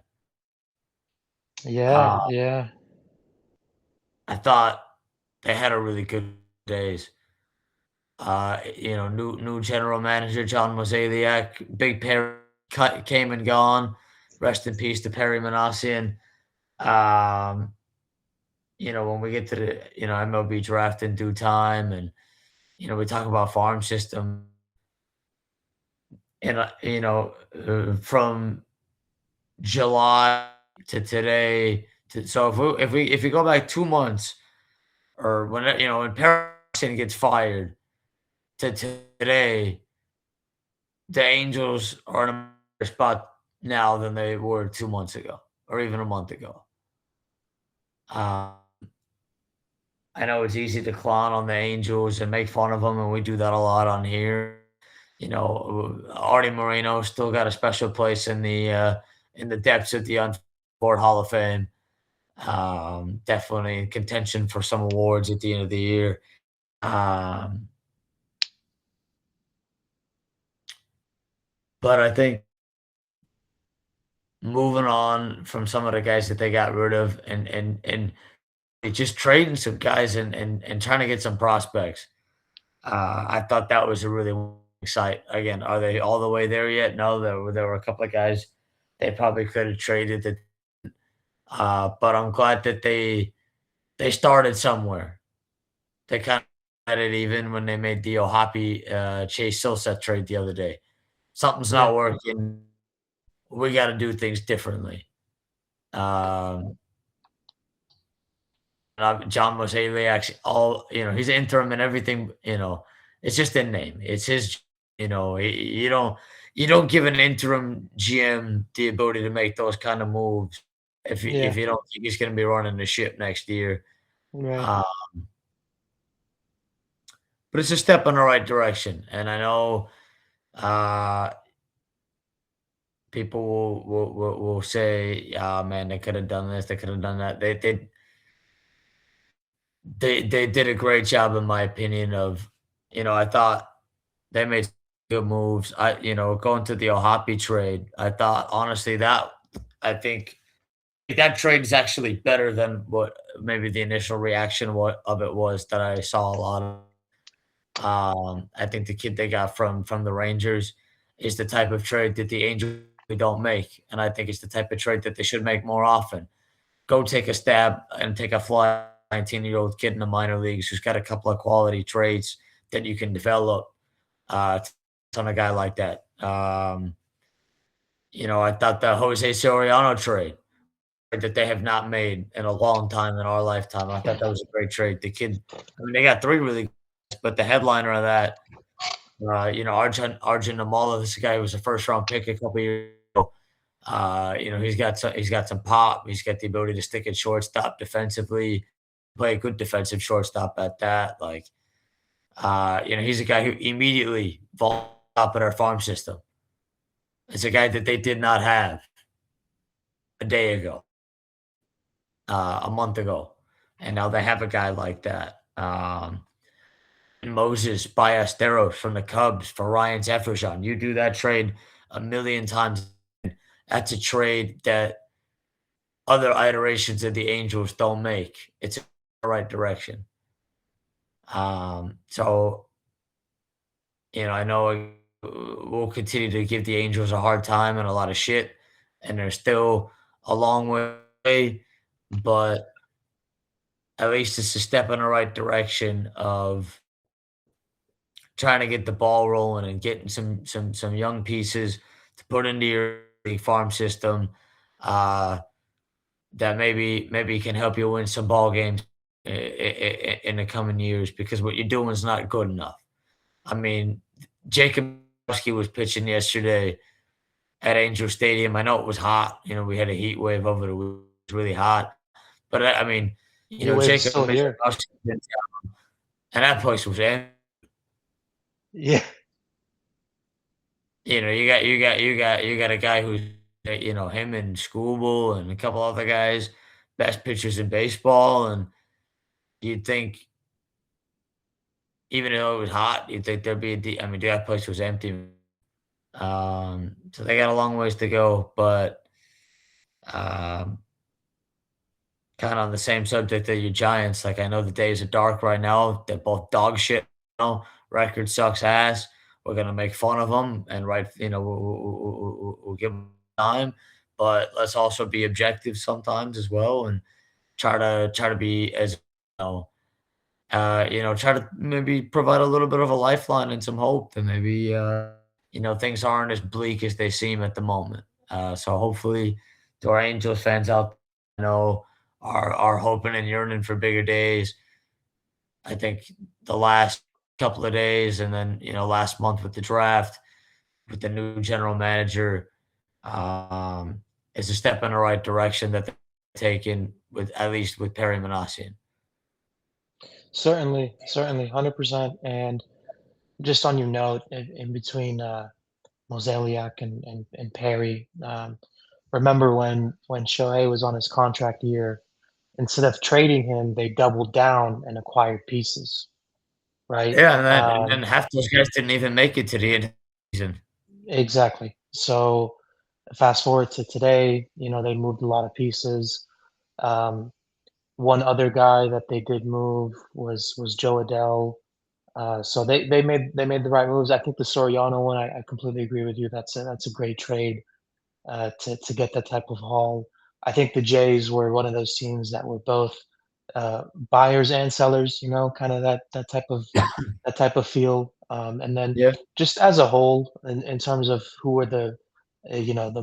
Yeah, Uh, yeah. I thought they had a really good days. New general manager John Mozeliak, Big Perry came and gone. Rest in peace to Perry Manassian. Um, when we get to the MLB draft in due time, and we talk about farm system, and from July to today. So if we go back 2 months or when when Patterson gets fired to today, the Angels are in a better spot now than they were 2 months ago or even a month ago. Uh, I know it's easy to clown on the Angels and make fun of them, and we do that a lot on here. Artie Moreno still got a special place in the depths of the Unfiltered Hall of Fame. Definitely in contention for some awards at the end of the year. Um, but I think moving on from some of the guys that they got rid of and just trading some guys and trying to get some prospects. I thought that was a really sight. Again, are they all the way there yet? No, there were a couple of guys they probably could have traded that. But I'm glad that they started somewhere. They kind of had it even when they made the Ohapi Chase Silseth trade the other day. Something's Yeah, not working. We got to do things differently. Um, John Mozeliak's he's interim and everything. It's just a name. It's his. You don't give an interim GM the ability to make those kind of moves if yeah, you don't think he's going to be running the ship next year. right. Uh, but it's a step in the right direction, and I know uh, people will say, "Ah, man, they could have done this. They could have done that." They did a great job, in my opinion. I thought they made good moves. Going to the Ohapi trade, I thought honestly I think that trade is actually better than what maybe the initial reaction of it was that I saw a lot of. I think the kid they got from the Rangers is the type of trade that the Angels don't make, and I think it's the type of trade that they should make more often. Go take a stab and take a fly 19-year-old kid in the minor leagues who's got a couple of quality traits that you can develop on a guy like that. I thought the Jose Soriano trade that they have not made in a long time in our lifetime. I thought that was a great trade. The kid, I mean, they got three really good, guys, but the headliner of that, Arjun Namala, this guy who was a first round pick a couple years ago. He's got some pop. He's got the ability to stick at shortstop defensively, play a good defensive shortstop at that. He's a guy who immediately vaulted up in our farm system. It's a guy that they did not have a day ago, a month ago, and now they have a guy like that. Moses Ballesteros from the Cubs for Ryan Jefferson. You do that trade a million times. That's a trade that other iterations of the Angels don't make. It's in the right direction. So I know we'll continue to give the Angels a hard time and a lot of shit, and they're still a long way, but at least it's a step in the right direction of trying to get the ball rolling and getting some young pieces to put into your farm system uh, that maybe can help you win some ball games in the coming years because what you're doing is not good enough. I mean, Jacob was pitching yesterday at Angel Stadium. I know it was hot. We had a heat wave over it. It was really hot. But I mean, He wave's Jacob still here. and that place was empty. Yeah, You got a guy who's him and Scooble and a couple other guys, best pitchers in baseball, and you'd think even though it was hot, you'd think there'd be I mean, that place was empty. So they got a long ways to go, but um, kind of on the same subject that your Giants. Like I know the days are dark right now. They're both dog shit. Record sucks ass. We're gonna make fun of them and we'll give them time, but let's also be objective sometimes as well and try to be as try to maybe provide a little bit of a lifeline and some hope that maybe things aren't as bleak as they seem at the moment. So hopefully to our Angels fans out there, are hoping and yearning for bigger days. I think the last couple of days and then, last month with the draft, with the new general manager, um, is a step in the right direction that they're taking with at least with Perry Manassian. Certainly, certainly, 100%. And just on your note, in between Mozeliak and Perry, remember when Shohei was on his contract year, instead of trading him, they doubled down and acquired pieces, right? Yeah, and then half those guys didn't even make it to the end of the season. Exactly. So fast forward to today, they moved a lot of pieces. Um, One other guy that they did move was Joe Adele. So they made the right moves. I think the Soriano one, I completely agree with you. That's a great trade to get that type of haul. I think the Jays were one of those teams that were both buyers and sellers. Kind of that type of feel. And then Yeah. just as a whole, in terms of who were the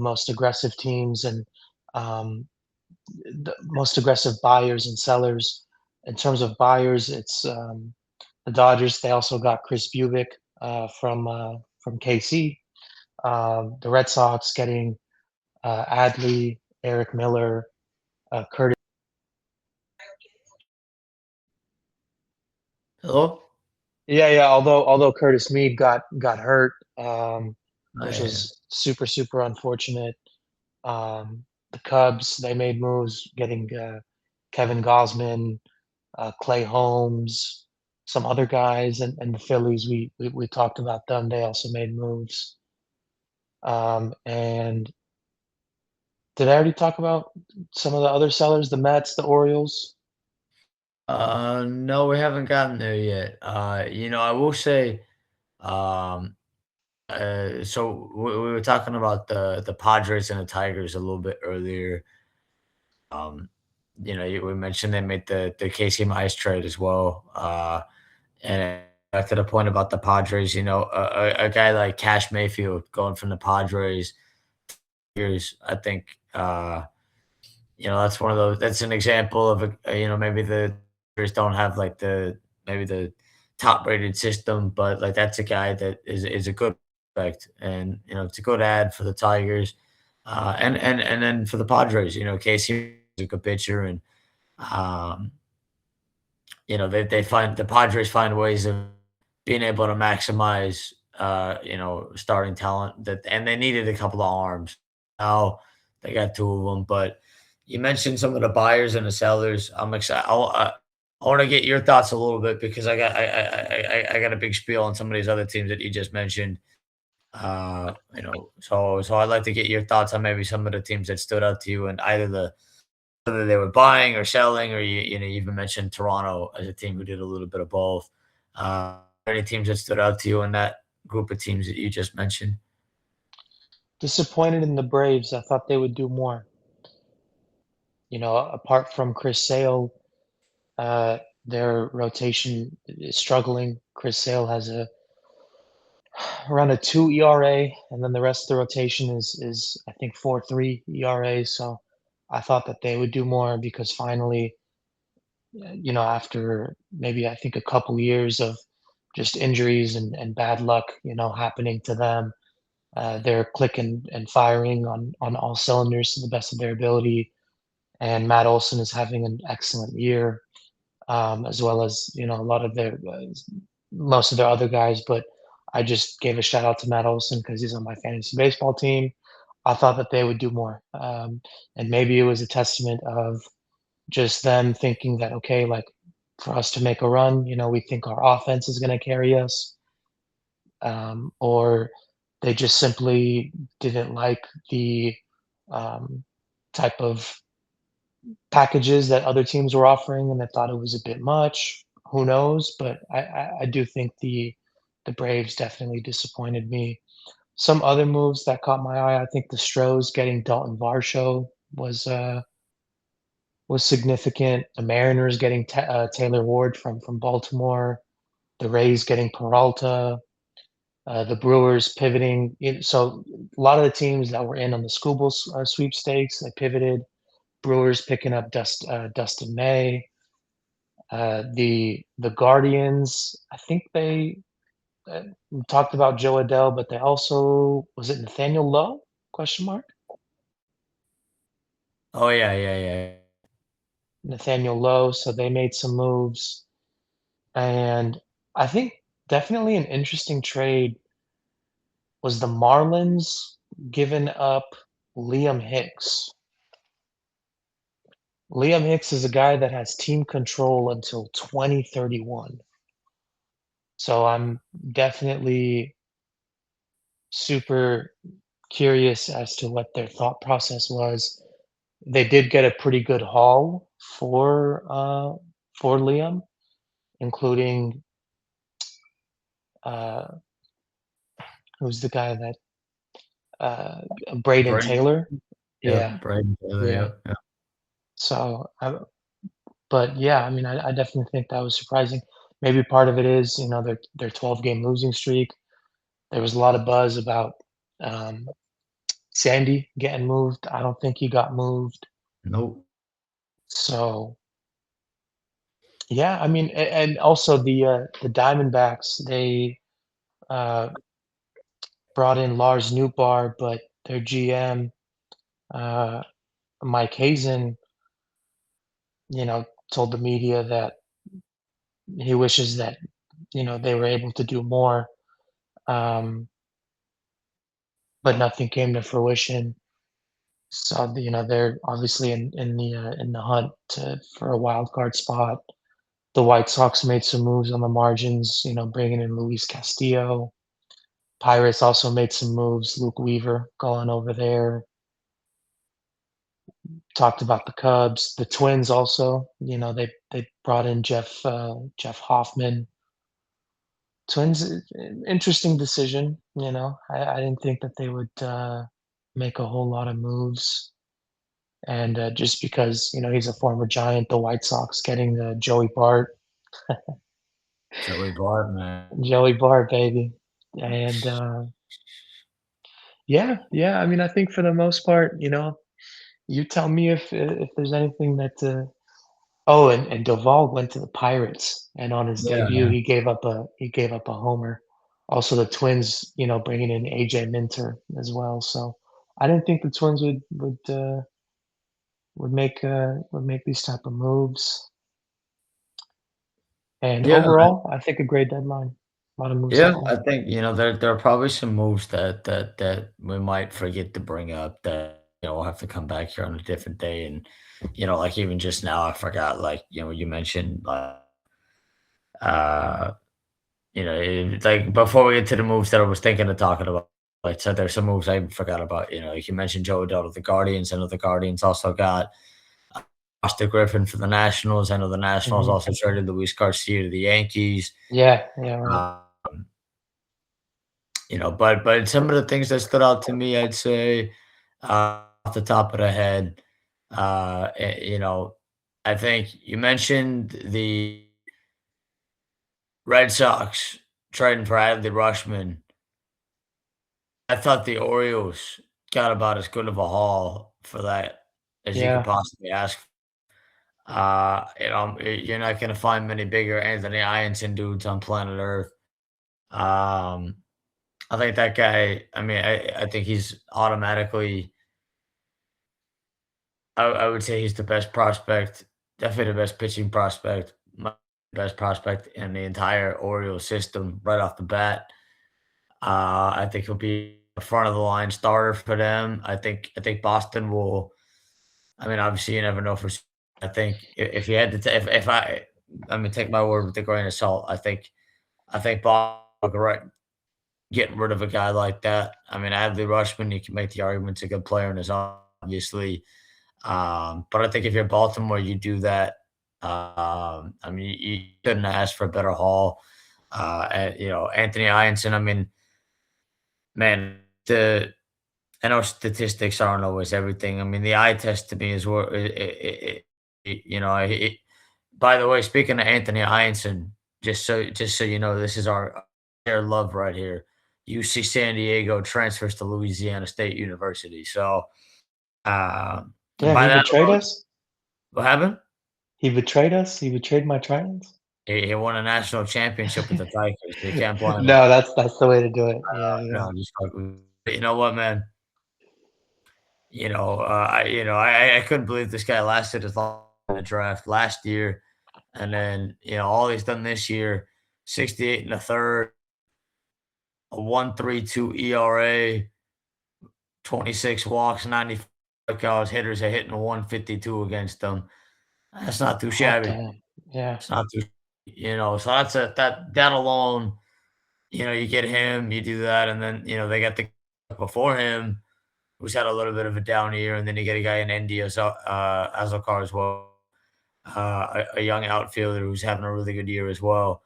most aggressive teams and um, the most aggressive buyers and sellers. In terms of buyers, it's the Dodgers. They also got Chris Bubic from KC. The Red Sox getting Adley, Eric Miller, Curtis. Hello? Yeah, yeah. Although Curtis Mead got hurt, Oh, which yeah. was super super unfortunate. The Cubs, they made moves, getting Kevin Gosman, Clay Holmes, some other guys, and the Phillies. We talked about them. They also made moves. And did I already talk about some of the other sellers? The Mets, the Orioles. No, we haven't gotten there yet. I will say, um, so we were talking about the Padres and the Tigers a little bit earlier. Um, we mentioned they made the Casey Mize trade as well. And back to the point about the Padres, a guy like Cash Mayfield going from the Padres years, I think, that's one of those. That's an example of maybe the Tigers don't have like maybe the top rated system, but like that's a guy that is a good prospect, and it's a good ad for the Tigers, and then for the Padres, Casey is a good pitcher, and um, they find the Padres find ways of being able to maximize, starting talent and they needed a couple of arms. Now they got two of them, but you mentioned some of the buyers and the sellers. I'm excited. I want to get your thoughts a little bit because I got a big spiel on some of these other teams that you just mentioned. So I'd like to get your thoughts on maybe some of the teams that stood out to you and either whether they were buying or selling, or you even mentioned Toronto as a team who did a little bit of both. Any teams that stood out to you in that group of teams that you just mentioned? Disappointed in the Braves. I thought they would do more. Apart from Chris Sale, uh, their rotation is struggling. Chris Sale has around a 2 ERA, and then the rest of the rotation is I think 4.3 ERA. So I thought that they would do more because finally, after maybe I think a couple years of just injuries and bad luck, happening to them, they're clicking and firing on all cylinders to the best of their ability. And Matt Olson is having an excellent year, as well as a lot of their most of their other guys. But I just gave a shout out to Matt Olson because he's on my fantasy baseball team. I thought that they would do more, and maybe it was a testament of just them thinking that okay, like for us to make a run, we think our offense is going to carry us, or they just simply didn't like the um, type of packages that other teams were offering, and they thought it was a bit much. Who knows? But I do think the Braves definitely disappointed me. Some other moves that caught my eye, I think the Stros getting Dalton Varsho was significant. The Mariners getting Taylor Ward from Baltimore. The Rays getting Peralta. The Brewers pivoting. So a lot of the teams that were in on the sweepstakes, they pivoted. Brewers picking up Dustin May. The Guardians, I think they we talked about Joe Adele, but they also was it Nathaniel Lowe? Question mark. Oh, yeah, yeah, yeah. Nathaniel Lowe. So they made some moves, and I think definitely an interesting trade was the Marlins giving up Liam Hicks. Liam Hicks is a guy that has team control until 2031. So I'm definitely super curious as to what their thought process was. They did get a pretty good haul for Liam, including uh, who's the guy that uh, Braden Braden, Taylor. yep, Yeah, Braden Taylor, yeah. yep, yep. So, but yeah, I mean, I definitely think that was surprising. Maybe part of it is, their 12-game losing streak. There was a lot of buzz about um, Sandy getting moved. I don't think he got moved. Nope. So yeah, I mean, and also the Diamondbacks, they uh, brought in Lars Nootbaar, but their GM, uh, Mike Hazen, told the media that he wishes that they were able to do more, um, but nothing came to fruition. So they're obviously in the hunt for a wild card spot. The White Sox made some moves on the margins, bringing in Luis Castillo. Pirates also made some moves. Luke Weaver going over there. Talked about the Cubs, the Twins also. They brought in Jeff Hoffman. Twins, interesting decision. I didn't think that they would make a whole lot of moves, and just because he's a former Giant, the White Sox getting Joey Bart, Joey Bart, man. Joey Bart, baby, and yeah, yeah. I mean, I think for the most part, you tell me if there's anything that. Oh, and Duvall went to the Pirates, and on his Yeah, debut, he gave up a homer. Also, the Twins, bringing in AJ Minter as well. So I didn't think the Twins would make these type of moves. And yeah, overall, I think a great deadline. A lot of moves yeah, happening. I think, there are probably some moves that we might forget to bring up that, we'll have to come back here on a different day, and, like, even just now, I forgot, like, you mentioned, uh, like, before we get to the moves that I was thinking of talking about, like, so there's some moves I forgot about, like you mentioned Joe Adell of the Guardians. I know the Guardians also got Oscar Griffin for the Nationals. I know the Nationals Mhm. also traded Luis Garcia to the Yankees. Yeah, yeah, right. Um, but some of the things that stood out to me, I'd say, off the top of the head, I think you mentioned the Red Sox trading for Adley Rushman. I thought the Orioles got about as good of a haul for that as you could Yeah, possibly ask. You're not going to find many bigger Anthony Ianson dudes on planet Earth. Um, I think that guy. I mean, I think he's automatically. I would say he's the best prospect, definitely the best pitching prospect, best prospect in the entire Orioles system right off the bat. I think he'll be a front of the line starter for them. I think Boston will. I mean, obviously, you never know for. I think if you had to, if I mean, take my word with a grain of salt. I think Boston will getting rid of a guy like that. I mean, Adley Rushman, you can make the argument a good player in his own, obviously. But I think if you're Baltimore, you do that. I mean, you couldn't ask for a better haul. And, Anthony Ianson. I mean, man, the I know statistics aren't always everything. I mean, the eye test to me is what by the way, speaking of Anthony Ianson, just so you know, this is our love right here. UC San Diego transfers to Louisiana State University. So Yeah, by he that betrayed alone, us. what happened? He betrayed us. He betrayed my trials. He won a national championship with the Tigers. So you can't blame him. No, that's the way to do it. Yeah, yeah, No, just fucking. You know what, man? I couldn't believe this guy lasted as long in the draft last year, and then all he's done this year: 68 and a third, a 1.32 ERA, 26 walks, 94 strikeouts. Hitters are hitting 152 against them. That's not too hot shabby. damn. Yeah, It's not too, So that alone. You get him, you do that, and then they got the before him who's had a little bit of a down year, and then you get a guy in India, so Azokar as well, a young outfielder who's having a really good year as well.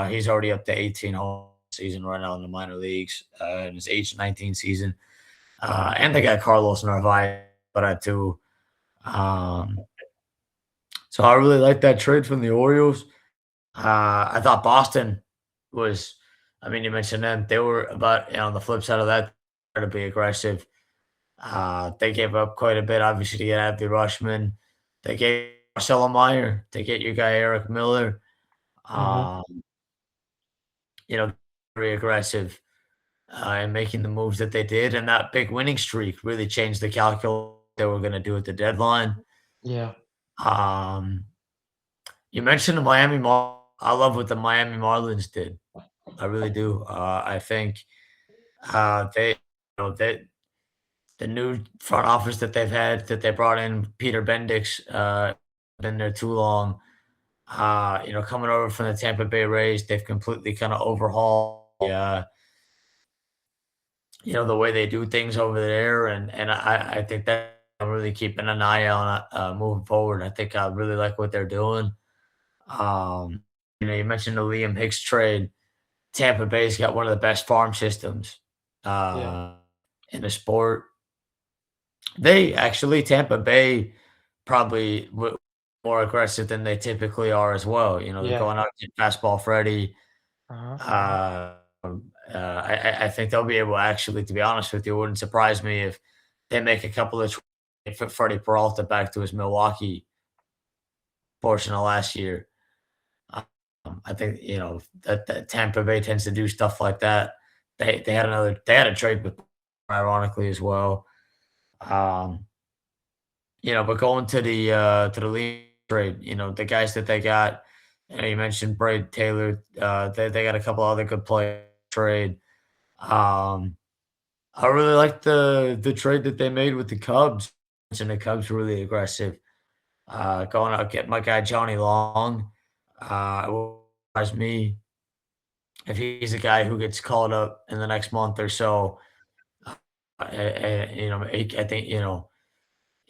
He's already up to 18 home season right now in the minor leagues in his age 19 season. And they got Carlos Narvaez for that too. Um, so I really like that trade from the Orioles. I thought Boston was, I mean, you mentioned them. They were about, on the flip side of that, to be aggressive. They gave up quite a bit, obviously, to get Abdi Rushman. They gave Marcelo Meyer to get your guy Eric Miller. mhm, Um, very aggressive in making the moves that they did, and that big winning streak really changed the calculus they were going to do at the deadline. yeah, Um, you mentioned the Miami Mar. I love what the Miami Marlins did. I really do. I think they, they the new front office that they've had that they brought in Peter Bendix, been there too long. Coming over from the Tampa Bay Rays, they've completely kind of overhauled the way they do things over there, and I think that I'm really keeping an eye on it moving forward. I think I really like what they're doing. Um, you mentioned the Liam Hicks trade. Tampa Bay's got one of the best farm systems yeah, uh, in the sport. They actually Tampa Bay probably more aggressive than they typically are as well. They're yeah, going out to fastball Freddie. uh-huh, uh-huh, Uh, I think they'll be able actually, to be honest with you, it wouldn't surprise me if they make a couple of fit Freddie Peralta back to his Milwaukee portion of last year. I think that Tampa Bay tends to do stuff like that. They had a trade with ironically as well. Um, but going to the league trade, the guys that they got, you mentioned Braid Taylor. They got a couple other good players trade. Um, I really like the trade that they made with the Cubs. And the Cubs were really aggressive. Going out getting my guy Johnny Long. It wouldn't surprise me if he's a guy who gets called up in the next month or so. I think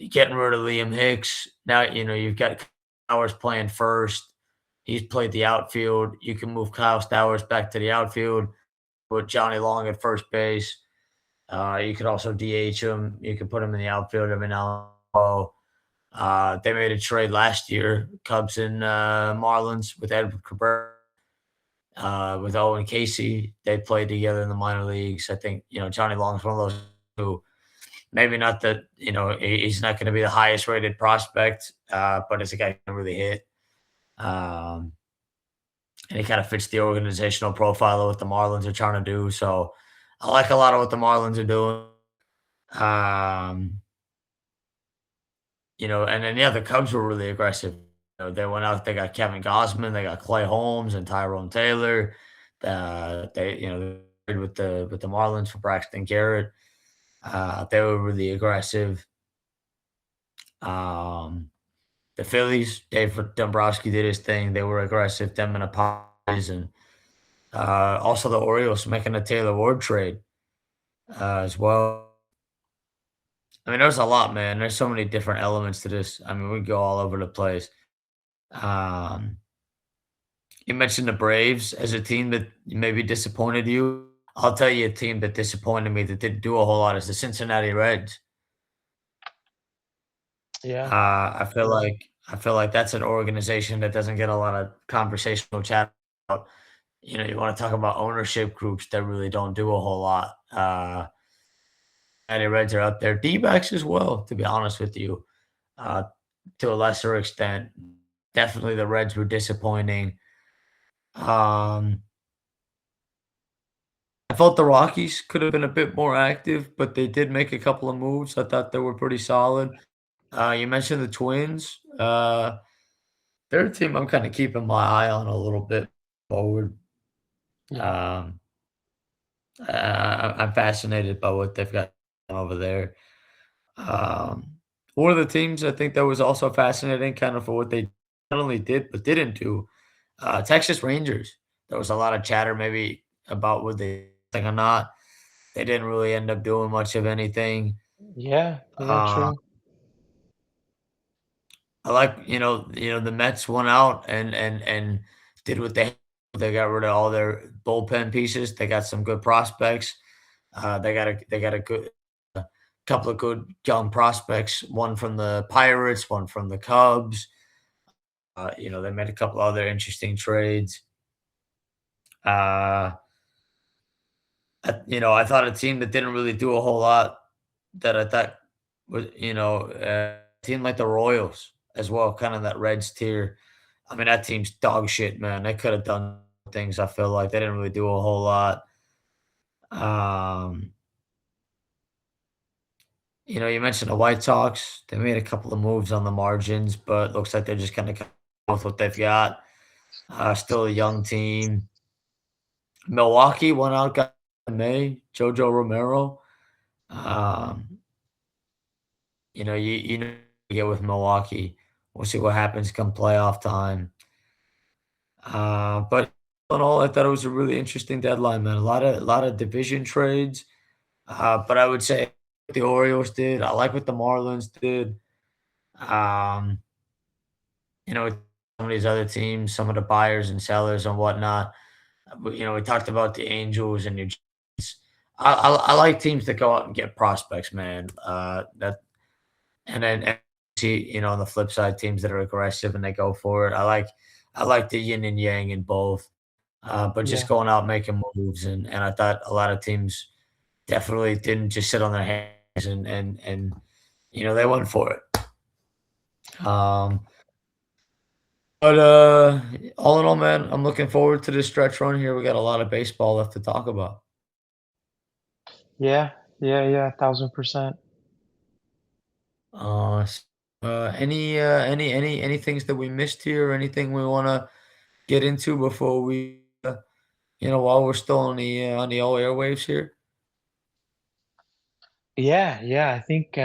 getting rid of Liam Hicks. Now, you've got Stowers playing first. He's played the outfield. You can move Kyle Stowers back to the outfield, put Johnny Long at first base. You could also DH him. You could put him in the outfield every now and then. They made a trade last year, Cubs and Marlins with Edward Cabrera, with Owen Casey. They played together in the minor leagues. I think, Johnny Long's one of those who maybe not that, he's not going to be the highest rated prospect, but it's a guy who can really hit. Um, and he kind of fits the organizational profile of what the Marlins are trying to do. So I like a lot of what the Marlins are doing. Um, and then the Cubs were really aggressive. They went out, they got Kevin Gausman, they got Clay Holmes and Tyrone Taylor. They played with the Marlins for Braxton Garrett. They were really aggressive. Um, the Phillies, Dave Dombrowski did his thing. They were aggressive, them and the Padres, and also the Orioles making a Taylor Ward trade as well. I mean, there's a lot, man. There's so many different elements to this. I mean, we go all over the place. Um, you mentioned the Braves as a team that maybe disappointed you. I'll tell you a team that disappointed me that didn't do a whole lot is the Cincinnati Reds. yeah, I feel like that's an organization that doesn't get a lot of conversational chat about. You want to talk about ownership groups that really don't do a whole lot. And the Reds are up there. D-backs as well, to be honest with you, uh, to a lesser extent. Definitely the Reds were disappointing. Um, I thought the Rockies could have been a bit more active, but they did make a couple of moves. I thought they were pretty solid. You mentioned the Twins. They're a team I'm kind of keeping my eye on a little bit forward. Yeah. Um, I'm fascinated by what they've got over there. One of the teams I think that was also fascinating, kind of for what they not only did but didn't do, Texas Rangers. There was a lot of chatter maybe about what they think or not. They didn't really end up doing much of anything. Yeah, yeah, Uh, true. I like, the Mets went out and did what they got rid of all their bullpen pieces. They got some good prospects. They got a good couple of good young prospects. One from the Pirates, one from the Cubs. They made a couple other interesting trades. Uh, I thought a team that didn't really do a whole lot that I thought was, a team like the Royals as well, kind of that Reds tier. I mean, that team's dog shit, man. They could have done things. I feel like they didn't really do a whole lot. Um, you mentioned the White Sox. They made a couple of moves on the margins, but looks like they're just kind of with what they've got. Still a young team. Milwaukee went out, got in May, Jojo Romero. Um, you get with Milwaukee. We'll see what happens come playoff time. But all in all, I thought it was a really interesting deadline, man. A lot of division trades. But I would say what the Orioles did. I like what the Marlins did. Um, some of these other teams, some of the buyers and sellers and whatnot. We talked about the Angels and your Giants. I like teams that go out and get prospects, man. And see, on the flip side, teams that are aggressive and they go for it. I like the yin and yang in both. But just Yeah. going out making moves, and I thought a lot of teams definitely didn't just sit on their hands and they went for it. Um, but all in all, man, I'm looking forward to this stretch run here. We got a lot of baseball left to talk about. Yeah, yeah, yeah, 1000%. S any things that we missed here? Anything we wanna get into before while we're still on the old airwaves here? Yeah, yeah, I think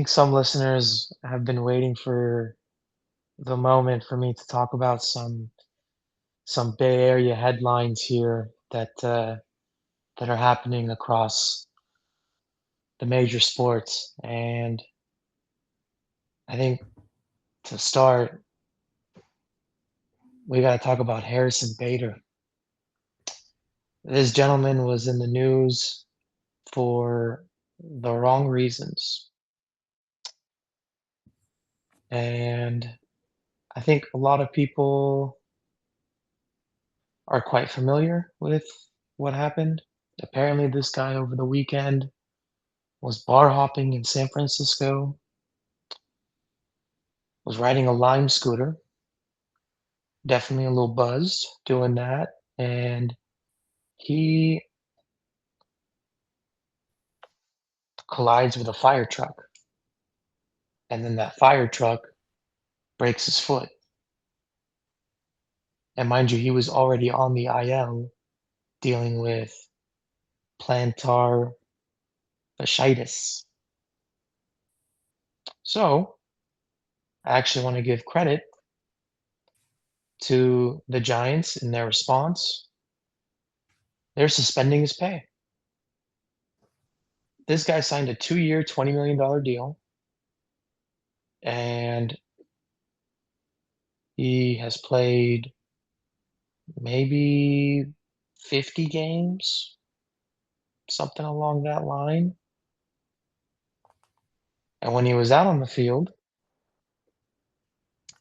some listeners have been waiting for the moment for me to talk about some Bay Area headlines here that are happening across the major sports. And I think to start, we got to talk about Harrison Bader. This gentleman was in the news for the wrong reasons. And I think a lot of people are quite familiar with what happened. Apparently, this guy over the weekend was bar hopping in San Francisco, was riding a Lime scooter, definitely a little buzzed doing that, and he collides with a fire truck, and then that fire truck breaks his foot. And mind you, he was already on the IL dealing with plantar fasciitis. So, I actually want to give credit to the Giants in their response. They're suspending his pay. This guy signed a 2-year, $20 million deal, and he has played maybe 50 games, something along that line. And when he was out on the field,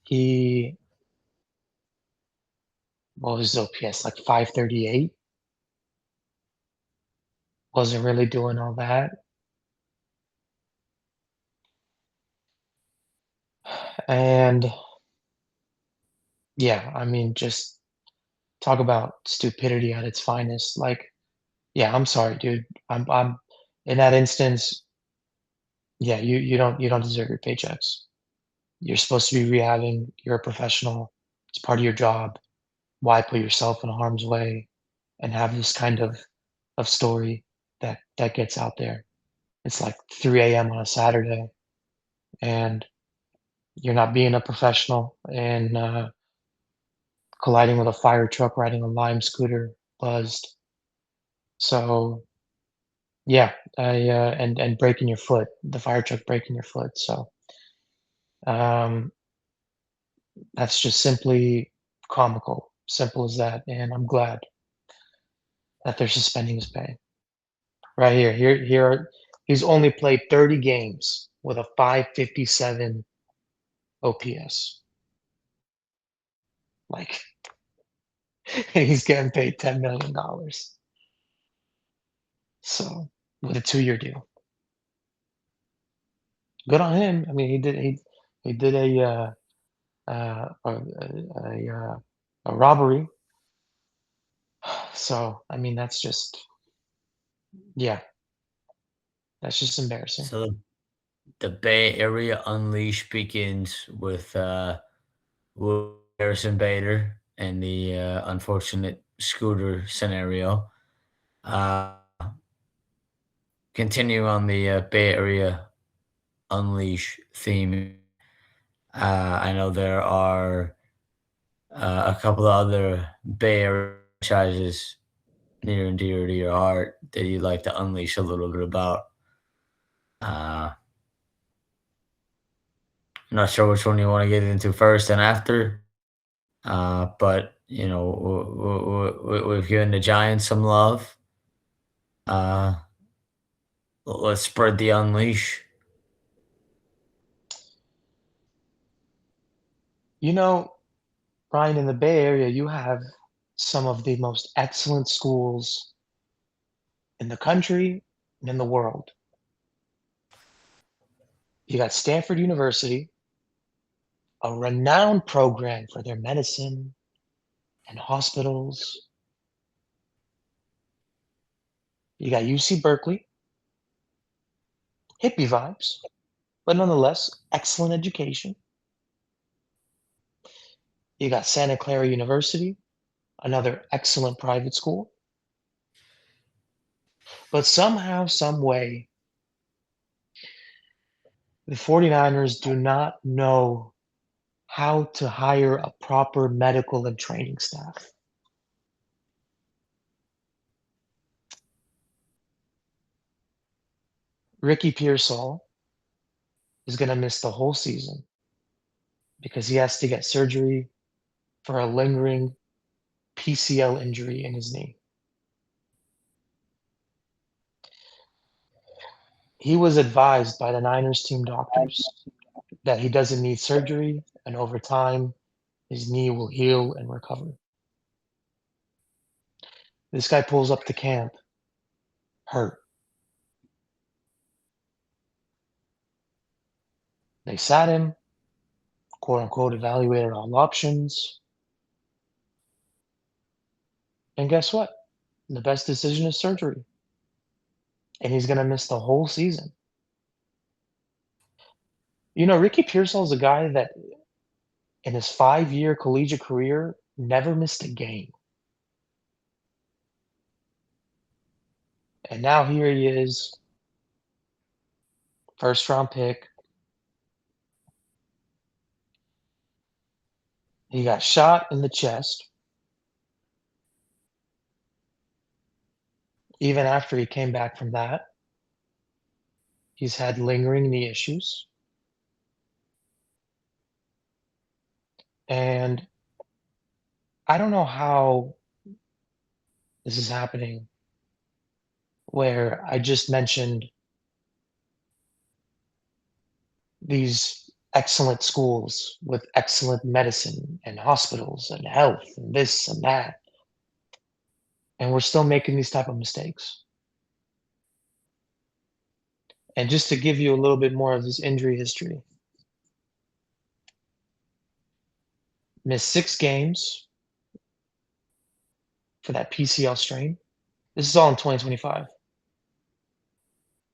he what was his OPS, like 538? Wasn't really doing all that. And yeah, I mean, just talk about stupidity at its finest. Like, yeah, I'm sorry, dude. I'm in that instance, yeah, you don't deserve your paychecks. You're supposed to be rehabbing. You're a professional. It's part of your job. Why put yourself in harm's way and have this kind of story that gets out there? It's like 3 a.m. on a Saturday, and you're not being a professional and colliding with a fire truck riding a Lime scooter, buzzed. So yeah, and breaking your foot, the fire truck breaking your foot. So um, that's just simply comical, simple as that. And I'm glad that they're suspending his pay. Right here, he's only played 30 games with a 557 OPS. Like, and he's getting paid $10 million. So with a 2-year deal, good on him. I mean, he did uh, a, a, a robbery. So I mean, that's just yeah, that's just embarrassing. So the Bay Area Unleash begins with Harrison Bader and the unfortunate scooter scenario. Uh, Continue on the Bay Area Unleash theme. I know there are a couple of other Bay Area franchises near and dear to your heart that you'd like to unleash a little bit about. I'm not sure which one you want to get into first and after, but you know we've given the Giants some love. Uh, let's spread the unleash. You know, Ryan, in the Bay Area, you have some of the most excellent schools in the country and in the world. You got Stanford University, a renowned program for their medicine and hospitals. You got UC Berkeley, hippie vibes, but nonetheless, excellent education. You got Santa Clara University, another excellent private school. But somehow, some way, the 49ers do not know how to hire a proper medical and training staff. Ricky Pearsall is going to miss the whole season because he has to get surgery for a lingering PCL injury in his knee. He was advised by the Niners team doctors that he doesn't need surgery, and over time, his knee will heal and recover. This guy pulls up to camp hurt. They sat him, quote unquote, evaluated all options. And guess what? The best decision is surgery. And he's going to miss the whole season. You know, Ricky Pearsall is a guy that in his 5-year collegiate career never missed a game. And now here he is, first round pick. He got shot in the chest. Even after he came back from that, he's had lingering knee issues. And I don't know how this is happening, where I just mentioned these excellent schools with excellent medicine and hospitals and health and this and that, and we're still making these type of mistakes. And just to give you a little bit more of his injury history, missed 6 games for that PCL strain. This is all in 2025.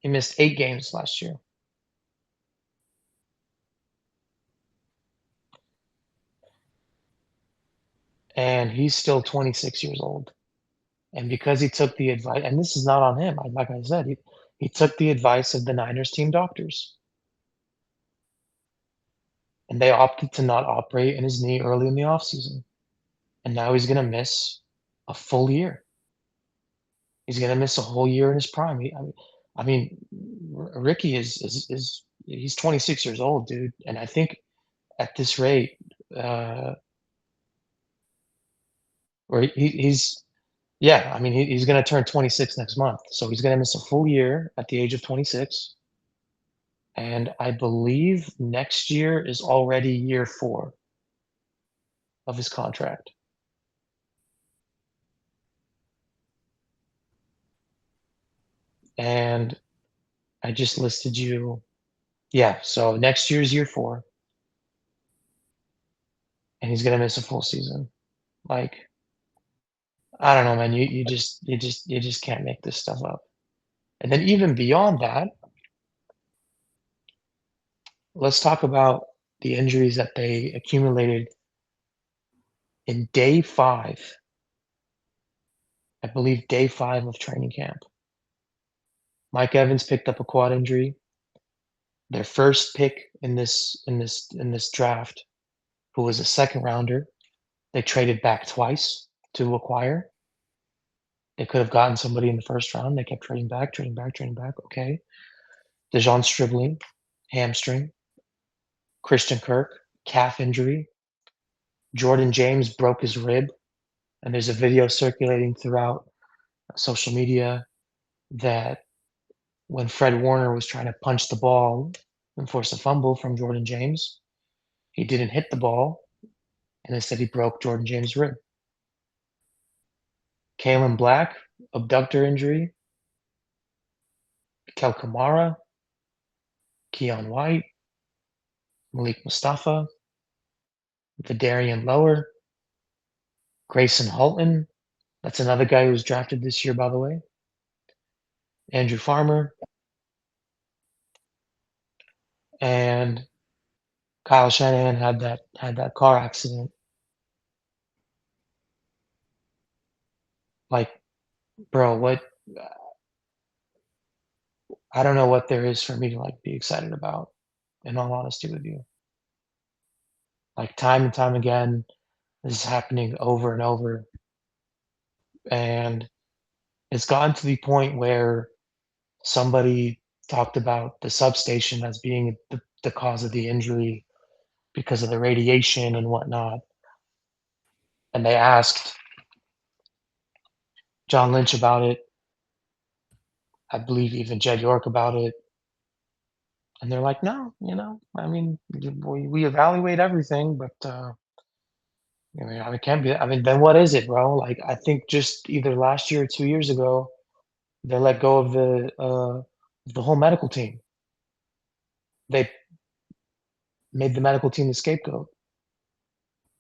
He missed 8 games last year. And he's still 26 years old. And because he took the advice, and this is not on him, like I said, he took the advice of the Niners team doctors, and they opted to not operate in his knee early in the offseason. And now he's going to miss a full year. He's going to miss a whole year in his prime. Ricky is he's 26 years old, dude, and I think at this rate, uh, or he's yeah, I mean he's going to turn 26 next month, so he's going to miss a full year at the age of 26, and I believe next year is already year 4 of his contract. And I just listed you, yeah, so next year's year 4, and he's going to miss a full season. Like, I don't know, man. You just can't make this stuff up. And then even beyond that, let's talk about the injuries that they accumulated in day 5. I believe day 5 of training camp. Mike Evans picked up a quad injury. Their first pick in this draft, who was a second rounder, they traded back twice to acquire. They could have gotten somebody in the first round. They kept trading back, trading back, trading back. Okay. Dejon Stribling, hamstring. Christian Kirk, calf injury. Jordan James broke his rib, and there's a video circulating throughout social media that when Fred Warner was trying to punch the ball and force a fumble from Jordan James, he didn't hit the ball, and instead he broke Jordan James' rib. Kalen Black, abductor injury. Kel Kamara, Keon White, Malik Mustafa, Vidarian Lower, Grayson Halton. That's another guy who was drafted this year, by the way. Andrew Farmer, and Kyle Shanahan had that car accident. Like, bro, what? I don't know what there is for me to like be excited about. In all honesty with you, like time and time again, this is happening over and over, and it's gotten to the point where somebody talked about the substation as being the cause of the injury because of the radiation and whatnot. And they asked John Lynch about it. I believe even Jed York about it. And they're like, no, I mean, we evaluate everything, but it can't be. I mean, then what is it, bro? Like, I think just either last year or 2 years ago, they let go of the whole medical team. They made the medical team the scapegoat.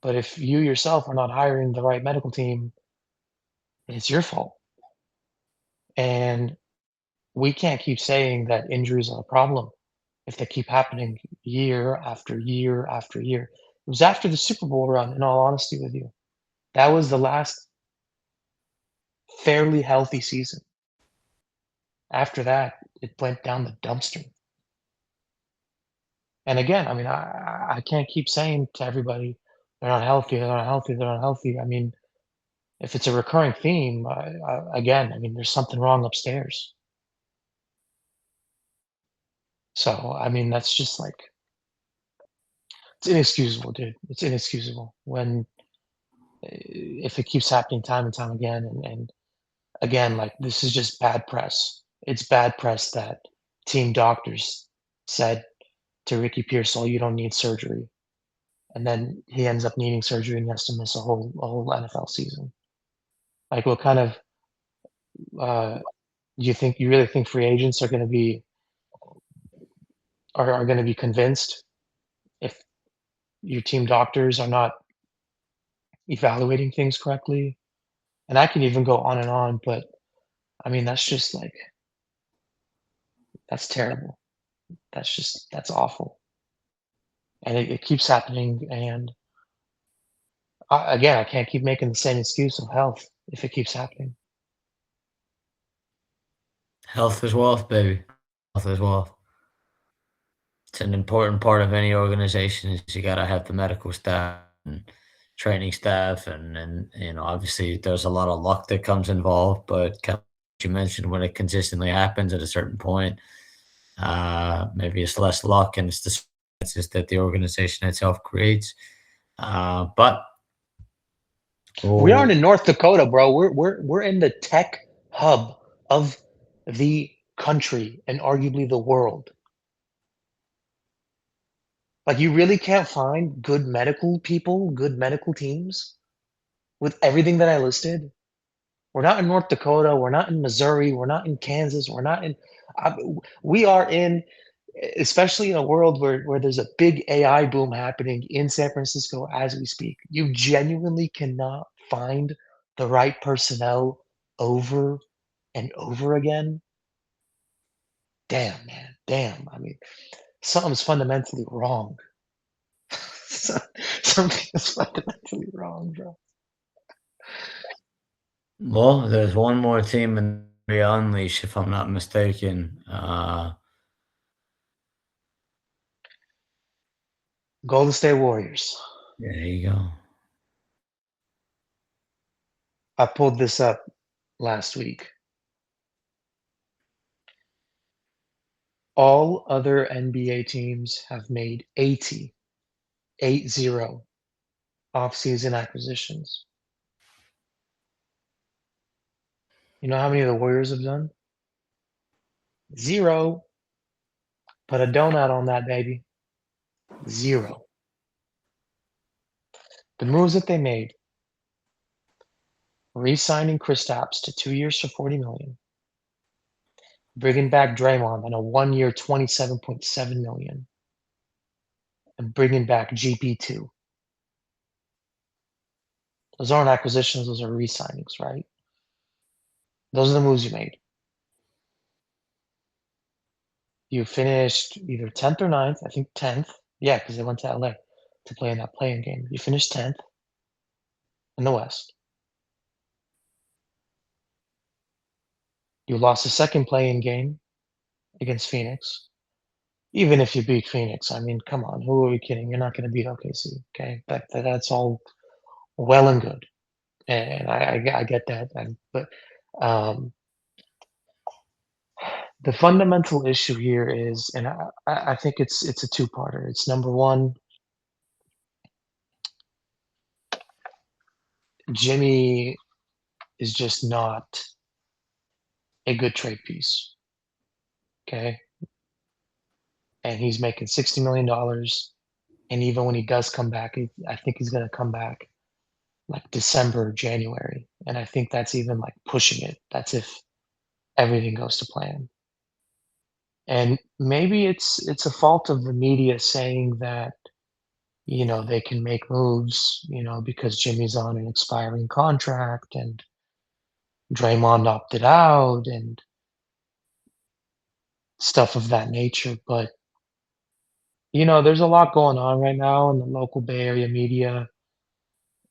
But if you yourself are not hiring the right medical team, it's your fault. And we can't keep saying that injuries are a problem if they keep happening year after year after year. It was after the Super Bowl run, in all honesty with you. That was the last fairly healthy season. After that, it went down the dumpster. And again, I mean, I can't keep saying to everybody, they're not healthy, they're not healthy, they're not healthy. I mean, if it's a recurring theme, again, I mean, there's something wrong upstairs. So, I mean, that's just like, it's inexcusable, dude. It's inexcusable when if it keeps happening time and time again. And again, like this is just bad press. It's bad press that team doctors said to Ricky Pearsall, "You don't need surgery." And then he ends up needing surgery and he has to miss a whole NFL season. Like, what kind of, uh, you really think free agents are gonna be convinced if your team doctors are not evaluating things correctly? And I can even go on and on, but, I mean, that's just, like, that's terrible. That's awful, and it keeps happening, and again, I can't keep making the same excuse of health if it keeps happening. Health is wealth, baby. Health is wealth. It's an important part of any organization is you gotta have the medical staff and training staff and, obviously there's a lot of luck that comes involved, but kinda like you mentioned when it consistently happens at a certain point, maybe it's less luck and it's the circumstances that the organization itself creates. But We aren't oh, in North Dakota, bro. We're in the tech hub of the country and arguably the world. Like, you really can't find good medical people, good medical teams with everything that I listed? We're not in North Dakota, we're not in Missouri, we're not in Kansas, we're not in uh, we are in, especially in a world where there's a big AI boom happening in San Francisco as we speak. You genuinely cannot find the right personnel over and over again. Damn, man, damn. I mean, something's fundamentally wrong. So- Something is fundamentally wrong, bro. well, there's one more team in the Unleash, if I'm not mistaken. Golden State Warriors. There you go. I pulled this up last week. All other NBA teams have made 80 offseason acquisitions. You know how many the Warriors have done? 0. Put a donut on that, baby. 0. The moves that they made, re-signing Kristaps to 2 years for 40 million, bringing back Draymond on a 1-year, 27.7 million, and bringing back GP2. Those aren't acquisitions, those are re-signings, right? Those are the moves you made. You finished either 10th or ninth. I think 10th. Yeah, because they went to LA to play in that playing game. You finished 10th in the West. You lost the second playing game against Phoenix. Even if you beat Phoenix, I mean, come on, who are we kidding? You're not going to beat OKC, okay? That's all well and good, and I get that, but um, the fundamental issue here is, and I think it's a two-parter. It's number one, Jimmy is just not a good trade piece, okay? And he's making $60 million. And even when he does come back, I think he's going to come back like December, January. And I think that's even like pushing it. That's if everything goes to plan. And maybe it's a fault of the media saying that, they can make moves, because Jimmy's on an expiring contract and Draymond opted out and stuff of that nature. But, there's a lot going on right now in the local Bay Area media.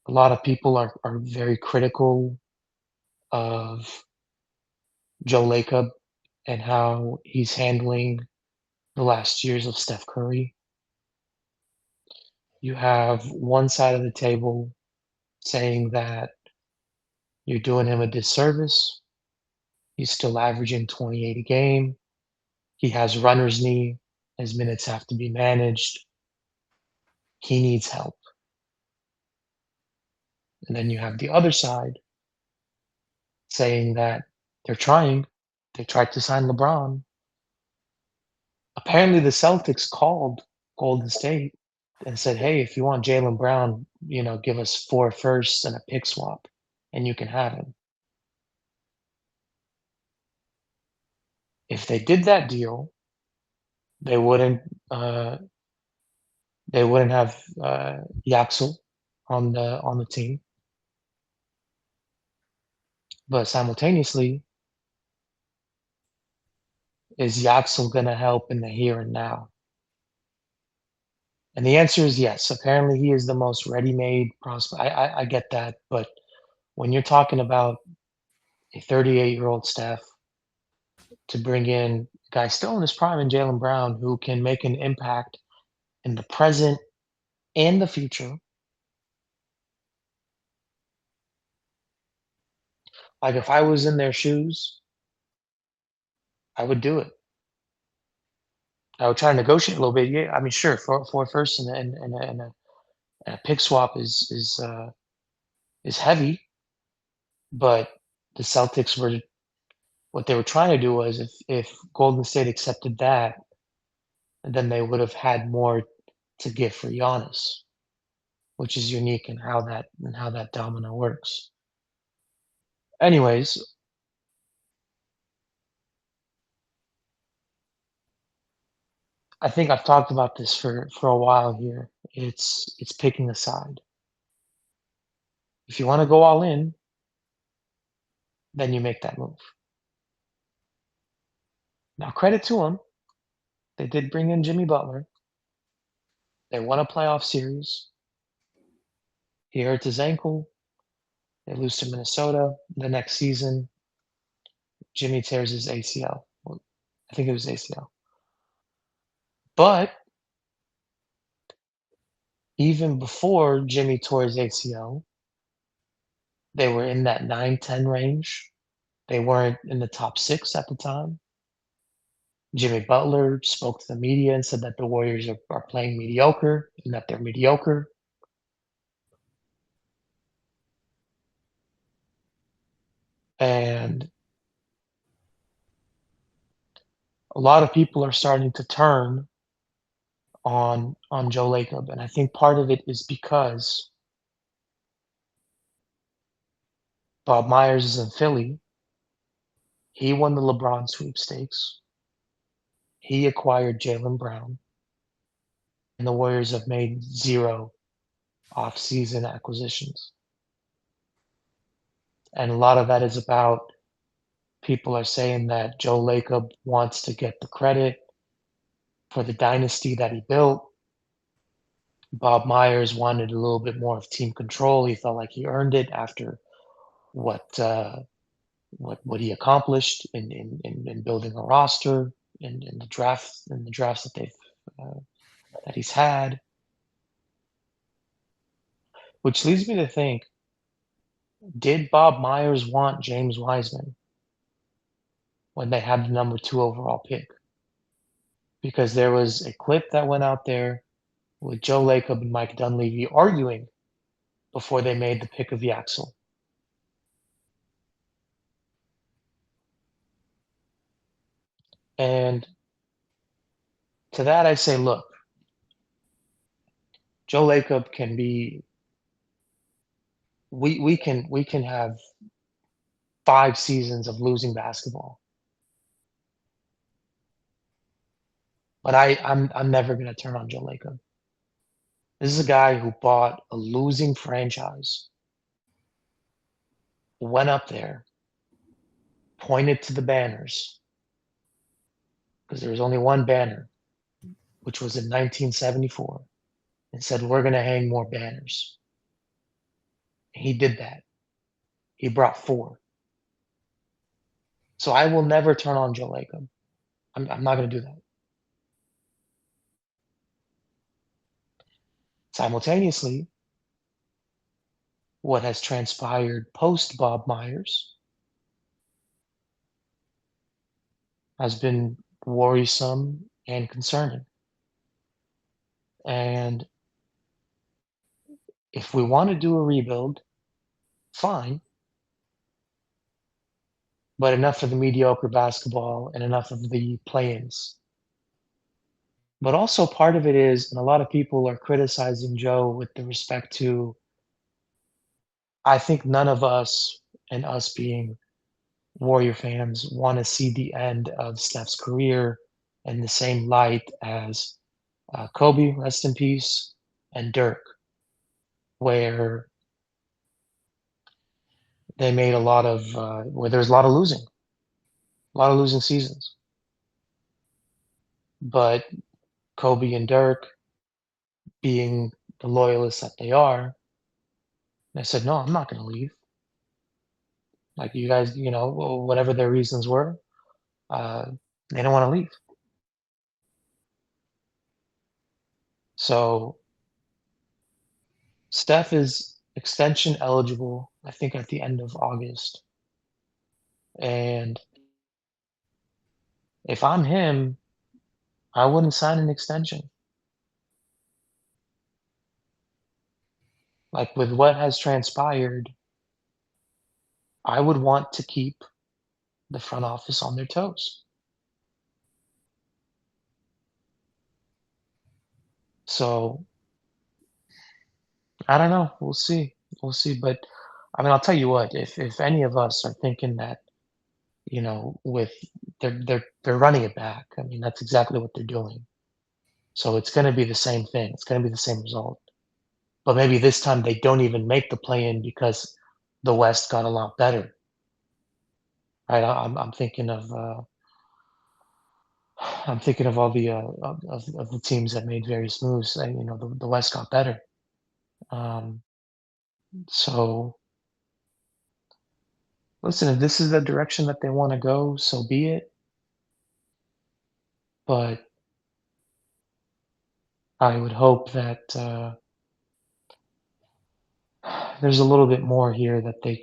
A lot of people are very critical of Joe Lacob and how he's handling the last years of Steph Curry. You have one side of the table saying that you're doing him a disservice. He's still averaging 28 a game. He has runner's knee. His minutes have to be managed. He needs help. And then you have the other side saying that they're trying. They tried to sign LeBron. Apparently, the Celtics called Golden State and said, "Hey, if you want Jalen Brown, give us 4 firsts and a pick swap, and you can have him." If they did that deal, they wouldn't, uh, they wouldn't have, Yaxel on the team, but simultaneously, is Yaxel gonna help in the here and now? And the answer is yes. Apparently, he is the most ready-made prospect. I get that, but when you're talking about a 38-year-old Steph to bring in a guy still in his prime in Jalen Brown who can make an impact in the present and the future, like, if I was in their shoes, I would do it. I would try to negotiate a little bit. Yeah, I mean, sure, for a first and a pick swap is heavy, but the Celtics were what they were trying to do was if Golden State accepted that, then they would have had more to give for Giannis, which is unique in how that domino works. Anyways, I think I've talked about this for a while here. It's picking a side. If you wanna go all in, then you make that move. Now credit to them, they did bring in Jimmy Butler. They won a playoff series. He hurts his ankle. They lose to Minnesota. The next season, Jimmy tears his ACL. Well, I think it was ACL. But even before Jimmy tore his ACL, they were in that 9-10 range. They weren't in the top 6 at the time. Jimmy Butler spoke to the media and said that the Warriors are playing mediocre and that they're mediocre. And a lot of people are starting to turn on Joe Lacob, and I think part of it is because Bob Myers is in Philly. He won the LeBron sweepstakes. He acquired Jalen Brown, and the Warriors have made 0 off-season acquisitions. And a lot of that is about people are saying that Joe Lacob wants to get the credit for the dynasty that he built. Bob Myers wanted a little bit more of team control. He felt like he earned it after what what he accomplished in building a roster in the drafts uh, that he's had, which leads me to think: did Bob Myers want James Wiseman when they had the number 2 overall pick? Because there was a clip that went out there with Joe Lacob and Mike Dunleavy arguing before they made the pick of Yaxel. And to that, I say, look, Joe Lacob can be. We can have 5 seasons of losing basketball, but I'm never gonna turn on Joe Lacob. This is a guy who bought a losing franchise, went up there, pointed to the banners because there was only one banner, which was in 1974, and said, "We're gonna hang more banners." He did that. He brought 4. So I will never turn on Joe Lacob. I'm not gonna do that. Simultaneously, what has transpired post Bob Myers has been worrisome and concerning. And if we want to do a rebuild, fine, but enough of the mediocre basketball and enough of the play-ins. But also part of it is, and a lot of people are criticizing Joe with the respect to, I think none of us, and us being Warrior fans, want to see the end of Steph's career in the same light as Kobe, rest in peace, and Dirk, where they made a lot of where there's a lot of losing seasons. But Kobe and Dirk, being the loyalists that they are, they said, "No, I'm not going to leave. Like you guys, whatever their reasons were, uh, they don't want to leave." So Steph is extension eligible, I think, at the end of August. And if I'm him, I wouldn't sign an extension. Like with what has transpired, I would want to keep the front office on their toes. So I don't know. We'll see. We'll see. But I mean, I'll tell you what, if any of us are thinking that, with they're running it back, I mean, that's exactly what they're doing. So it's gonna be the same thing. It's gonna be the same result. But maybe this time they don't even make the play in because the West got a lot better. Right? I'm thinking of I'm thinking of all the of the teams that made various moves. And, the West got better. Um, so listen, if this is the direction that they want to go, so be it. But I would hope that there's a little bit more here that they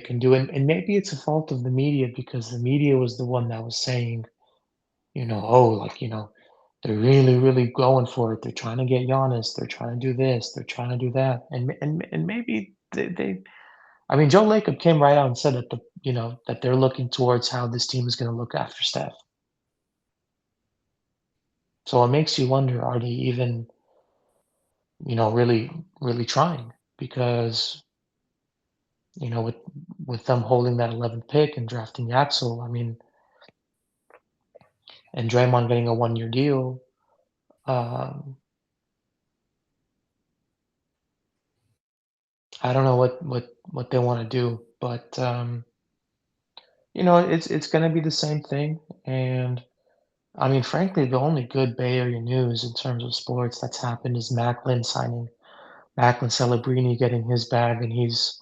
can do, and maybe it's a fault of the media because the media was the one that was saying, oh, like they're really, really going for it. They're trying to get Giannis. They're trying to do this. They're trying to do that, and maybe they. I mean, Joe Lacob came right out and said that that they're looking towards how this team is going to look after Steph. So it makes you wonder: are they even really, really trying? Because with them holding that 11th pick and drafting Axel, I mean, and Draymond getting a 1-year deal, um, I don't know what they want to do, but it's going to be the same thing. And I mean, frankly, the only good Bay Area news in terms of sports that's happened is Macklin signing Macklin Celebrini getting his bag, and he's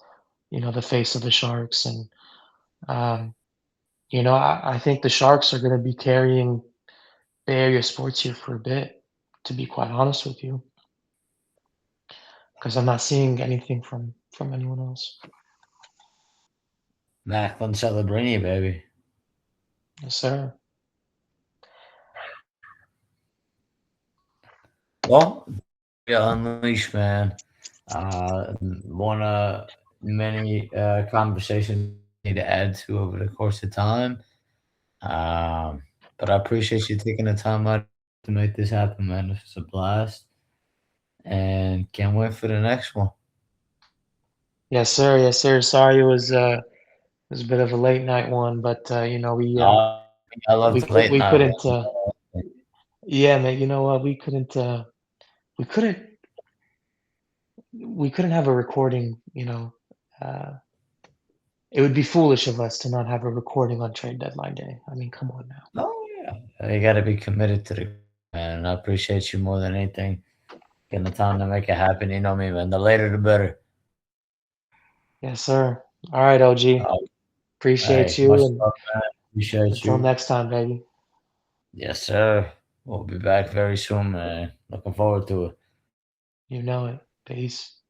the face of the Sharks. And um, I think the Sharks are going to be carrying Bay Area sports here for a bit, to be quite honest with you, because I'm not seeing anything from anyone else. Macklin Celebrini, baby. Yes, sir. Well, yeah, unleash, man. One of many conversations we need to add to over the course of time. Um, but I appreciate you taking the time out to make this happen, man. This was a blast, and can't wait for the next one. Yes, sir. Yes, sir. Sorry, it was a bit of a late night one, but we Uh, I love we the could late we night couldn't. one. Yeah, man. You know what? We couldn't we couldn't have a recording. Uh, it would be foolish of us to not have a recording on trade deadline day. I mean, come on now. Oh yeah, you got to be committed to the man. And I appreciate you more than anything. Getting the time to make it happen. You know me, man. The later, the better. Yes, sir. All right, OG. Uh, Appreciate hey, you, much and love, man. Appreciate until you. next time, baby. Yes, sir. We'll be back very soon, man. Looking forward to it. You know it. Peace.